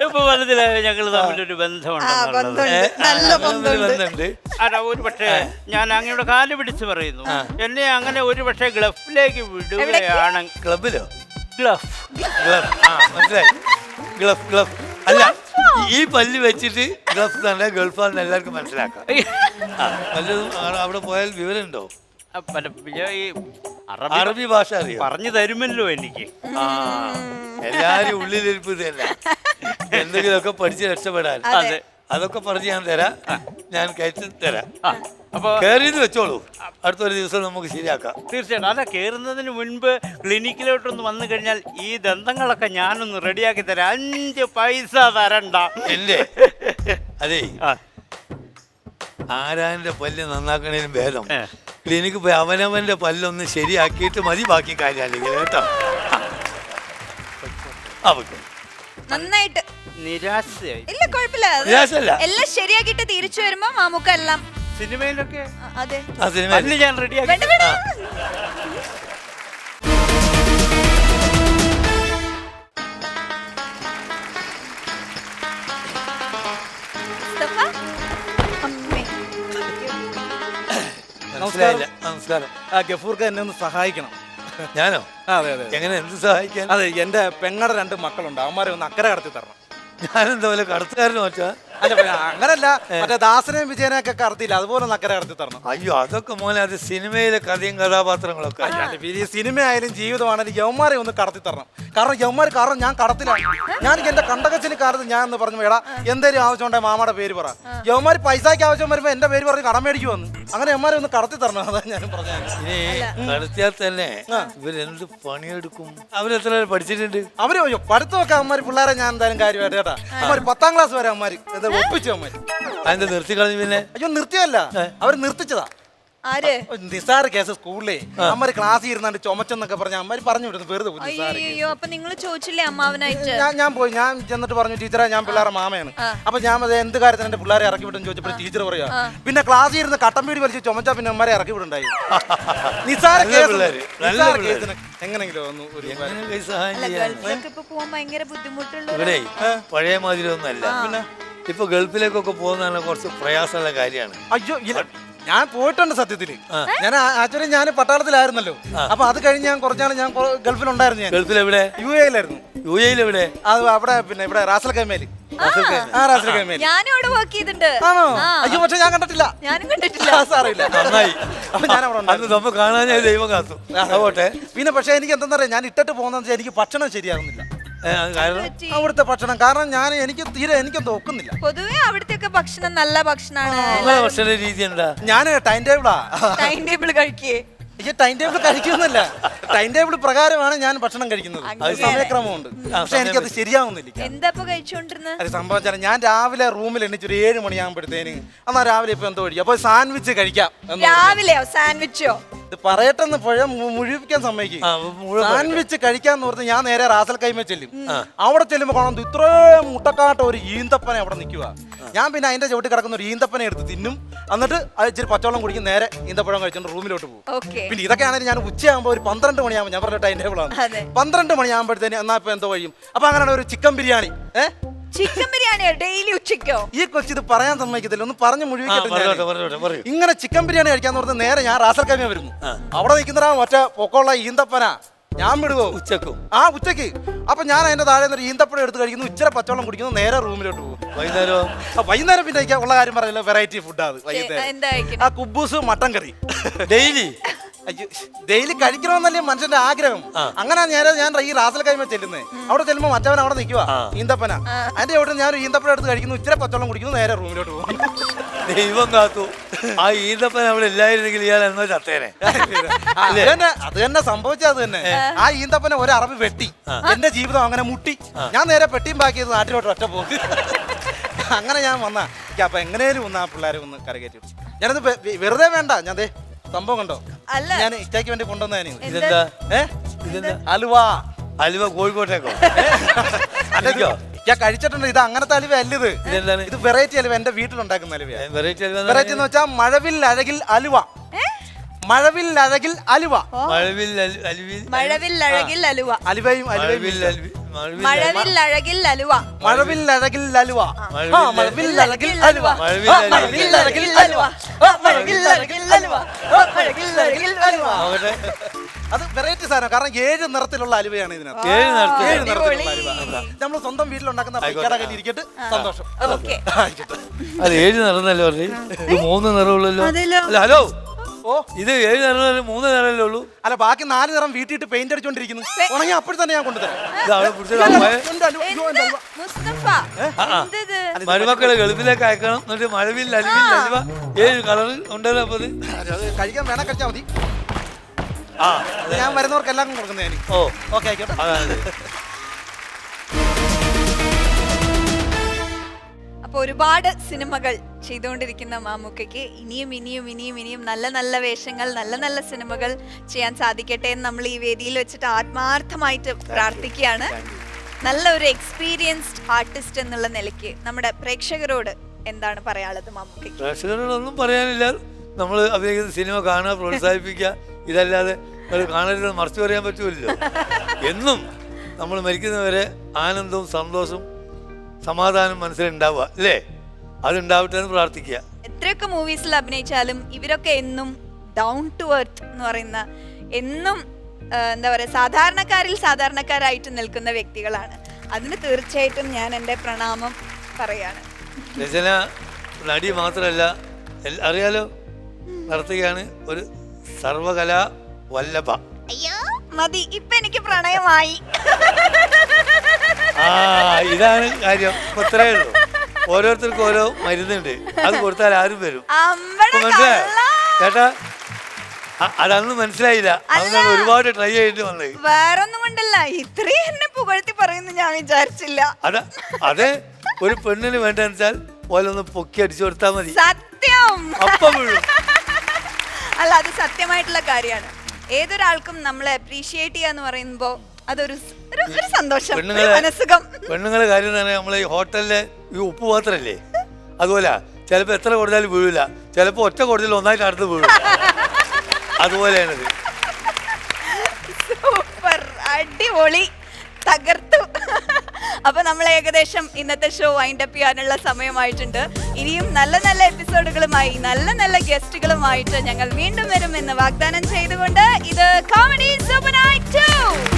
ഇപ്പൊ മനസ്സിലായോ ഞങ്ങൾ തമ്മിലൊരു ബന്ധമുണ്ട്. അല്ല, ഒരു പക്ഷേ ഞാൻ അങ്ങയുടെ കാല് പിടിച്ച് പറയുന്നു, എന്നെ അങ്ങനെ ഒരു പക്ഷേ ഗ്ലഫിലേക്ക് വിടുകയാണ്. ക്ലബിലോ? ഗ്ലഫ് മനസ്സിലായി. ഗ്ലഫ് ഗ്ലഫ് അല്ല, ഈ പല്ല് വെച്ചിട്ട് ഗ്ലഫ് തന്നെ ഗൾഫാന്ന് എല്ലാവർക്കും മനസ്സിലാക്കാം. വല്ലതും അവിടെ പോയാൽ വിവരമുണ്ടോ? അറബി ഭാഷ അറിയോ? പറഞ്ഞു തരുമല്ലോ എനിക്ക്. എല്ലാരും ഉള്ളിലിരിപ്പ് തന്നെ എന്തെങ്കിലുമൊക്കെ പഠിച്ച് രക്ഷപ്പെടാൻ. അതൊക്കെ പറഞ്ഞ് ഞാൻ തരാം, ഞാൻ കയറ്റി തരാം. അപ്പൊ കയറിയത് വെച്ചോളൂ, അടുത്തൊരു ദിവസം നമുക്ക് ശരിയാക്കാം. തീർച്ചയായിട്ടും. അല്ല, കയറുന്നതിന് മുൻപ് ക്ലിനിക്കിലോട്ടൊന്ന് വന്നു കഴിഞ്ഞാൽ ഈ ദന്തങ്ങളൊക്കെ ഞാനൊന്ന് റെഡിയാക്കി തരാം. 5 പൈസ തരണ്ട. എന്റെ അതെ, ആരാന്റെ പല്ല് നന്നാക്കണേലും ഭേദം ക്ലിനിക്ക് പോയി അവനവന്റെ പല്ലൊന്ന് ശരിയാക്കിയിട്ട് മതി ബാക്കി കാര്യം. അല്ലെങ്കിൽ കേട്ടോ, നന്നായിട്ട് നിരാശയായി. ഇല്ല, കുഴപ്പമില്ല. നിരാശയല്ല. എല്ലാം ശരിയാക്കിട്ട് തിരിച്ചു വരുമ്പോ മാമുക്കെല്ലാം സിനിമയിലൊക്കെ അതെ ഞാൻ റെഡിയാക്കി. നമസ്കാരം. ഗഫൂർക്ക് എന്നെ ഒന്ന് സഹായിക്കണം. ഞാനോ? അതെ അതെ. എങ്ങനെ, എന്ത് സഹായിക്കാൻ? അതെ, എന്റെ പെങ്ങളുടെ 2 മക്കളുണ്ട്, അവന്മാരെ ഒന്ന് അക്കരെ കടത്തി തരണം. ഞാനെന്താ പോലെ കടത്തുകാരനോ? അല്ല, അങ്ങനല്ല, മറ്റേ ദാസനെയും വിജയനെയൊക്കെ കടത്തിയില്ല, അതുപോലെ ഒന്ന് അക്കരെ കടത്തി തരണം. അയ്യോ, അതൊക്കെ മോനെ അത് സിനിമയിലെ കഥയും കഥാപാത്രങ്ങളൊക്കെ. സിനിമ ആയാലും ജീവിതമാണെങ്കിലും യവന്മാരെ ഒന്ന് കടത്തി തരണം. കാരണം യവന്മാർ ഞാൻ കടത്തില്ല. ഞാൻ എന്റെ കണ്ടകച്ചിന് കാലത്ത് ഞാൻ എന്ന് പറഞ്ഞു, എടാ എന്തേലും ആവശ്യം ഉണ്ടെങ്കിൽ മാമയുടെ പേര് പറ. യവന്മാർ പൈസക്ക് ആവശ്യം വരുമ്പോ എന്റെ പേര് പറഞ്ഞ് കടം മേടിക്കും വന്നു. അങ്ങനെ യവന്മാരെ ഒന്ന് കടത്തി തരണം. അതാ ഞാൻ പറഞ്ഞത്. ഇനി കടത്തിയാൽ തന്നെ ഇവരെന്ത് പണിയെടുക്കും? അവരെത്ര പഠിച്ചിട്ടുണ്ട്? അവര് പഠിത്തമൊക്കെ അവന്മാര് പിള്ളേരെ ഞാൻ എന്തായാലും കാര്യമായിട്ട് കേട്ടാ. അവന്മാര് 10ാം ക്ലാസ് വരെ അവന്മാര് ഒപ്പിച്ചു. അവന്മാര് അതിന്റെ നിർത്തി കളഞ്ഞു. പിന്നെ അയ്യോ, നിർത്തിയല്ല, അവര് നിർത്തിച്ചതാ. നിസാർ കേസ് സ്കൂളിലെ അമ്മര് ക്ലാസ് ഇരുന്നാണ്ട് ചുമച്ചെന്നൊക്കെ പറഞ്ഞ അമ്മര് പറഞ്ഞു വിടുന്നു വെറുതെ. അയ്യോ, അപ്പൊ നിങ്ങൾ ചോദിച്ചില്ലേ അമ്മാവനായിട്ട്? ഞാൻ പോയി, ഞാൻ ചെന്നിട്ട് പറഞ്ഞു, ടീച്ചറെ ഞാൻ പിള്ളേരെ മാമയാണ്. അപ്പൊ ഞാൻ എന്ത് കാര്യത്തിന് എന്റെ പിള്ളേരെ ഇറക്കി വിട്ടെന്ന് ചോദിച്ചപ്പോൾ ടീച്ചർ പറയാ, പിന്നെ ക്ലാസ് ഇരുന്ന് കട്ടം വീട് വലിച്ച് ചുമച്ചാ പിന്നെ അമ്മരെ ഇറക്കി വിടുണ്ടായി. നിസാർ കേസിന് എങ്ങനെങ്കിലും ഇവിടെ പഴയ മാതിരി ഒന്നുമല്ല. പിന്നെ ഇപ്പൊ ഗൾഫിലേക്കൊക്കെ പോകുന്നതാണ് കുറച്ച് പ്രയാസമുള്ള കാര്യമാണ്. അയ്യോ, ഞാൻ പോയിട്ടുണ്ട് സത്യത്തില്. ഞാൻ ആക്ച്വലി ഞാൻ പട്ടാളത്തിലായിരുന്നല്ലോ. അപ്പൊ അത് കഴിഞ്ഞ് ഞാൻ കുറച്ചാണ് ഞാൻ ഗൾഫിലുണ്ടായിരുന്നു. ഞാൻ ഗൾഫിൽ എവിടെ? UAE-ലായിരുന്നു. UAE-ൽ എവിടെ? അത് അവിടെ പിന്നെ ഇവിടെ റാസൽ ഖൈമയിൽ. ഞാനും അവിടെ വർക്ക് ചെയ്തിട്ടുണ്ട്. ആണോ? അയ്യോ, പക്ഷെ ഞാൻ കണ്ടിട്ടില്ല. ഞാനും കണ്ടിട്ടില്ല. സാറില്ല. നന്നായി. അപ്പൊ ഞാൻ അവിടെ നമ്മൾ കാണാൻ ദൈവം കാത്തു. പിന്നെ പക്ഷെ എനിക്ക് എന്താ പറയാ, ഞാൻ ഇട്ടിട്ട് പോകുന്ന എനിക്ക് ഭക്ഷണം ശരിയാകുന്നില്ല. കാരണം അവിടുത്തെ ഭക്ഷണം കാരണം എനിക്ക് തീരെ എനിക്കൊന്നും ഒക്കുന്നില്ല. പൊതുവെ അവിടുത്തെ ഭക്ഷണം നല്ല ഭക്ഷണമാണ്. നിങ്ങളെ ഭക്ഷണ രീതി എന്താ? ഞാൻ ടൈം ടേബിളാ. ടൈം ടേബിൾ കഴിക്കേ? എനിക്ക് ടൈം ടേബിൾ കഴിക്കുന്നില്ല. ടൈം ടേബിൾ പ്രകാരമാണ് ഞാൻ ഭക്ഷണം കഴിക്കുന്നത്. അത് സമയക്രമമുണ്ട്. പക്ഷെ എനിക്കത് ശരിയാവുന്നില്ല. എന്താ കഴിച്ചോണ്ടിരുന്നത്? അത് സംഭവിച്ചാൽ ഞാൻ രാവിലെ റൂമിൽ എണീച്ച് ഒരു 7 മണിയാകുമ്പോഴത്തേന് എന്നാ രാവിലെ ഇപ്പൊ എന്തോ കഴിക്കും. അപ്പൊ സാൻഡ്വിച്ച് കഴിക്കാം. രാവിലെയോ സാൻഡ്വിച്ചോ? ഇത് പറയട്ടെന്ന് മുഴുവിക്കാൻ സമ്മതിക്കും. സാൻഡ്വിച്ച് കഴിക്കാന്ന് പറഞ്ഞ് ഞാൻ നേരെ റാസൽ കൈമ ചെല്ലും. അവിടെ ചെല്ലുമ്പോ കാണുന്നത് ഇത്രയും മുട്ടക്കാട്ട ഒരു ഈന്തപ്പന അവിടെ നിൽക്കുക. ഞാൻ പിന്നെ അതിന്റെ ചവിട്ടി കിടക്കുന്ന ഒരു ഈന്തപ്പന എടുത്ത് തിന്നും. എന്നിട്ട് അത് ഇച്ചിരി പച്ചവെള്ളം കുടിക്കും. നേരെ ഈന്തപ്പഴം കഴിച്ചിട്ട് റൂമിലോട്ട് പോകും. പിന്നെ ഇതൊക്കെയാണെങ്കിൽ ഞാൻ ഉച്ചയാകുമ്പോൾ ഒരു 12 മണിയാകുമ്പോൾ ഞാൻ പറഞ്ഞ ടൈം ടേബിളാണ്. 12 മണിയാകുമ്പോഴത്തേന് എന്നാ ഇപ്പൊ എന്തോ കഴിയും. അപ്പൊ അങ്ങനെ ഒരു ചിക്കൻ ബിരിയാണി. ചിക്കൻ ബിരിയാണിയോ ഡെയിലി ഉച്ചയ്ക്കോ? ഈ കൊച്ചി ഇത് പറയാൻ സമ്മതിക്കത്തില്ല. ഒന്ന് പറഞ്ഞു മുഴുവിക്കട്ടെ. ഇങ്ങനെ ചിക്കൻ ബിരിയാണി കഴിക്കാന്ന് പറഞ്ഞ് നേരെ ഞാൻ റാസൽ കൈമ വരുന്നു. അവിടെ നിൽക്കുന്ന ഒറ്റ പൊക്കമുള്ള ഈന്തപ്പന ഞാൻ വിടുവോ ഉച്ചക്കും? ഉച്ചക്ക്. അപ്പൊ ഞാൻ അതിന്റെ താഴെ ഒരു ഈന്തപ്പഴം എടുത്ത് കഴിക്കുന്നു. ഇച്ചിരി പച്ചവെള്ളം കുടിക്കുന്നു. നേരെ റൂമിലോട്ട് പോകും. വൈകുന്നേരം പിന്നെ ഉള്ള കാര്യം പറയല്ലോ, വെറൈറ്റി ഫുഡാണ് വൈകുന്നേരം. കുബൂസ് മട്ടൻ കറി ഡെയിലി കഴിക്കണമെന്നല്ലേ മനുഷ്യന്റെ ആഗ്രഹം. അങ്ങനെ നേരെ ഞാൻ ഈ റാസൽ കൈമ ചെല്ലുന്നേ. അവിടെ ചെല്ലുമ്പോ മറ്റവൻ അവിടെ നിൽക്കുക ഈന്തപ്പന. അതിന്റെ അവിടെ ഞാൻ ഈന്തപ്പഴം എടുത്ത് കഴിക്കുന്നു. ഇച്ചിരി പച്ചവെള്ളം കുടിക്കുന്നു. നേരെ റൂമിലോട്ട് പോകും. ദൈവം കാത്തു. ആ ഈന്തപ്പന അവിടെ ഇല്ലായിരുന്നെങ്കിൽ ഇയാൾ എന്നോ ചത്തേനെ. അത് തന്നെ സംഭവിച്ചത്. അത് തന്നെ. ആ ഈന്തപ്പന ഒരു അറബ് വെട്ടി എന്റെ ജീവിതം അങ്ങനെ മുട്ടി. ഞാൻ നേരെ പെട്ടിയും ബാക്കിയത് നാട്ടിലോട്ട് ഒറ്റ പോകും. അങ്ങനെ ഞാൻ വന്നാ അപ്പൊ എങ്ങനെയും ഒന്ന് ആ പിള്ളേരെ ഒന്ന് കരകയറ്റി. ഞാനത് വെറുതെ വേണ്ട. ഞാൻ സംഭവം കണ്ടോ? ഞാൻ ഇഷ്ടയ്ക്ക് വേണ്ടി കൊണ്ടുവന്നതാണ്. അലുവ. അലുവ കോഴിക്കോട്ടേക്കോ? ഞാൻ കഴിച്ചിട്ടുണ്ട്. ഇത് അങ്ങനത്തെ അലുവ അല്ല. ഇത് വെറൈറ്റി അലുവ. എന്റെ വീട്ടിലുണ്ടാക്കുന്ന അലുവ. വെറൈറ്റി എന്ന് വെച്ചാൽ മഴവിൽ അഴകിൽ അലുവ. മഴവിൽ അഴകിൽ അലുവ. മഴവിൽ അഴകിൽ അലുവ. അലുവയും മഴവിൽ അഴകിൽ അലുവ. മഴവിൽ അഴകിൽ അലുവ. മഴവിൽ അഴകിൽ അലുവ. മഴവിൽ അഴകിൽ അലുവ. മഴവിൽ അഴകിൽ അലുവ. മഴവിൽ അഴകിൽ അലുവ. അത് വെറൈറ്റി സാധനം. കാരണം 7 നിറത്തിലുള്ള അലുവയാണ് ഇതിനകത്ത്. 7 നിറത്തിലുള്ള അലുവ. നമ്മൾ സ്വന്തം വീട്ടിലുണ്ടാക്കുന്ന ഇരിക്കട്ടെ. സന്തോഷം. അത് 7 നിറന്നല്ലേ പറഞ്ഞു? 3 നിറമുള്ളല്ലോ. അല്ല ഹലോ, ഇത് 7 നിറം 3 നിറമല്ലേ ഉള്ളൂ? അല്ല, ബാക്കി 4 നിറം വീട്ടിട്ട് പെയിന്റ് അടിച്ചോണ്ടിരിക്കുന്നു. ഉണങ്ങി അപ്പോൾ തന്നെ ഞാൻ കൊണ്ടുതരാം. മരുമക്കളെ ഗൾഫിലേക്ക് അയക്കണം. എന്നിട്ട് മഴവിൽ അലുവിൽ അലുവ 7 കളറിൽ ഉണ്ടല്ലോ. അപ്പൊ കഴിക്കാൻ വേണം, കഴിച്ചാൽ മതി. ഞാൻ വരുന്നവർക്കെല്ലാം കൊടുക്കുന്നതാണ്. ഓക്കെ ആയിക്കോട്ടെ. അപ്പൊ ഒരുപാട് സിനിമകൾ ചെയ്തുകൊണ്ടിരിക്കുന്ന മാമുക്കയ്ക്ക് ഇനിയും നല്ല നല്ല വേഷങ്ങൾ, നല്ല നല്ല സിനിമകൾ ചെയ്യാൻ സാധിക്കട്ടെ എന്ന് നമ്മൾ ഈ വേദിയിൽ വെച്ചിട്ട് ആത്മാർത്ഥമായിട്ട് പ്രാർത്ഥിക്കുകയാണ്. നല്ല ഒരു എക്സ്പീരിയൻസ്ഡ് ആർട്ടിസ്റ്റ് എന്നുള്ള നിലയ്ക്ക് നമ്മുടെ പ്രേക്ഷകരോട് എന്താണ് പറയാനുള്ളത് മാമുക്കയ്ക്ക്? പ്രേക്ഷകരോടൊന്നും പറയാനില്ല. നമ്മൾ അഭിനയിക്കുന്ന സിനിമ കാണുക, പ്രോത്സാഹിപ്പിക്കുക. ഇതല്ലാതെ കാണരുതെന്ന് മറച്ചു പറയാൻ പറ്റുമല്ലോ. എന്നും നമ്മൾ മരിക്കുന്നവരെ ആനന്ദവും സന്തോഷവും സമാധാനം മനസ്സിലുണ്ടാവുക അല്ലേ? അതുണ്ടാവട്ടെ എന്ന് പ്രാർത്ഥിക്കുക. എത്രയൊക്കെ മൂവീസിൽ അഭിനയിച്ചാലും ഇവരൊക്കെ എന്നും ഡൗൺ ടു എർത്ത് എന്ന് പറയുന്ന, എന്നും എന്താ പറയുക, സാധാരണക്കാരായിട്ട് നിൽക്കുന്ന വ്യക്തികളാണ്. അതിന് തീർച്ചയായിട്ടും ഞാൻ എൻ്റെ പ്രണാമം പറയാണ്. രചന നടി മാത്രമല്ല, അറിയാലോ, നടത്തുകയാണ് ഒരു സർവകലാ വല്ലഭ. അയ്യോ മതി, ഇപ്പൊ എനിക്ക് പ്രണയമായി. ഇതാണ് കാര്യം. ഇത്രേ ഉള്ളൂ. ഓരോരുത്തർക്കും ഓരോ മരുന്നുണ്ട്. അത് കൊടുത്താൽ ആരും വരും. മനസ്സിലായോ ചേട്ടാ? അതന്ന് മനസ്സിലായില്ല. അതാണ് ഒരുപാട് ട്രൈ ചെയ്തിട്ട് വന്നത്. വേറൊന്നും കൊണ്ടല്ല, ഇത്രയും എന്നെ പുകഴ്ത്തി പറയുന്നു ഞാൻ വിചാരിച്ചില്ല. അതെ, ഒരു പെണ്ണിന് വേണ്ടെന്ന് വെച്ചാൽ ഓലൊന്ന് പൊക്കി അടിച്ചു കൊടുത്താൽ മതി. സത്യം. അപ്പം വീഴും. അല്ല, അത് സത്യമായിട്ടുള്ള കാര്യമാണ്. ഏതൊരാൾക്കും നമ്മളെ അപ്രീഷിയേറ്റ് ചെയ്യാന്ന് പറയുമ്പോ അതൊരു സന്തോഷം, മനസ്സുഖം. പെണ്ണുങ്ങളെ കാര്യം തന്നെ, നമ്മളെ ഈ ഹോട്ടലിലെ ഈ ഉപ്പ് പാത്രല്ലേ, അതുപോലെ ചിലപ്പോ എത്ര കൊടുത്താലും വീഴില്ല. ചിലപ്പോ ഒറ്റ കൊടുത്താൽ ഒന്നായിട്ട് അടുത്ത് വീഴും. അതുപോലെയാണിത്. സൂപ്പർ, അടിപൊളി, തകർത്തു. അപ്പൊ നമ്മൾ ഏകദേശം ഇന്നത്തെ ഷോ വൈൻഡ് അപ്പ് ചെയ്യാനുള്ള സമയമായിട്ടുണ്ട്. ഇനിയും നല്ല നല്ല എപ്പിസോഡുകളുമായി, നല്ല നല്ല ഗസ്റ്റുകളുമായിട്ട് ഞങ്ങൾ വീണ്ടും വരും എന്ന് വാഗ്ദാനം ചെയ്തുകൊണ്ട് ഇത് കോമഡി സൂപ്പർ നൈറ്റ് 2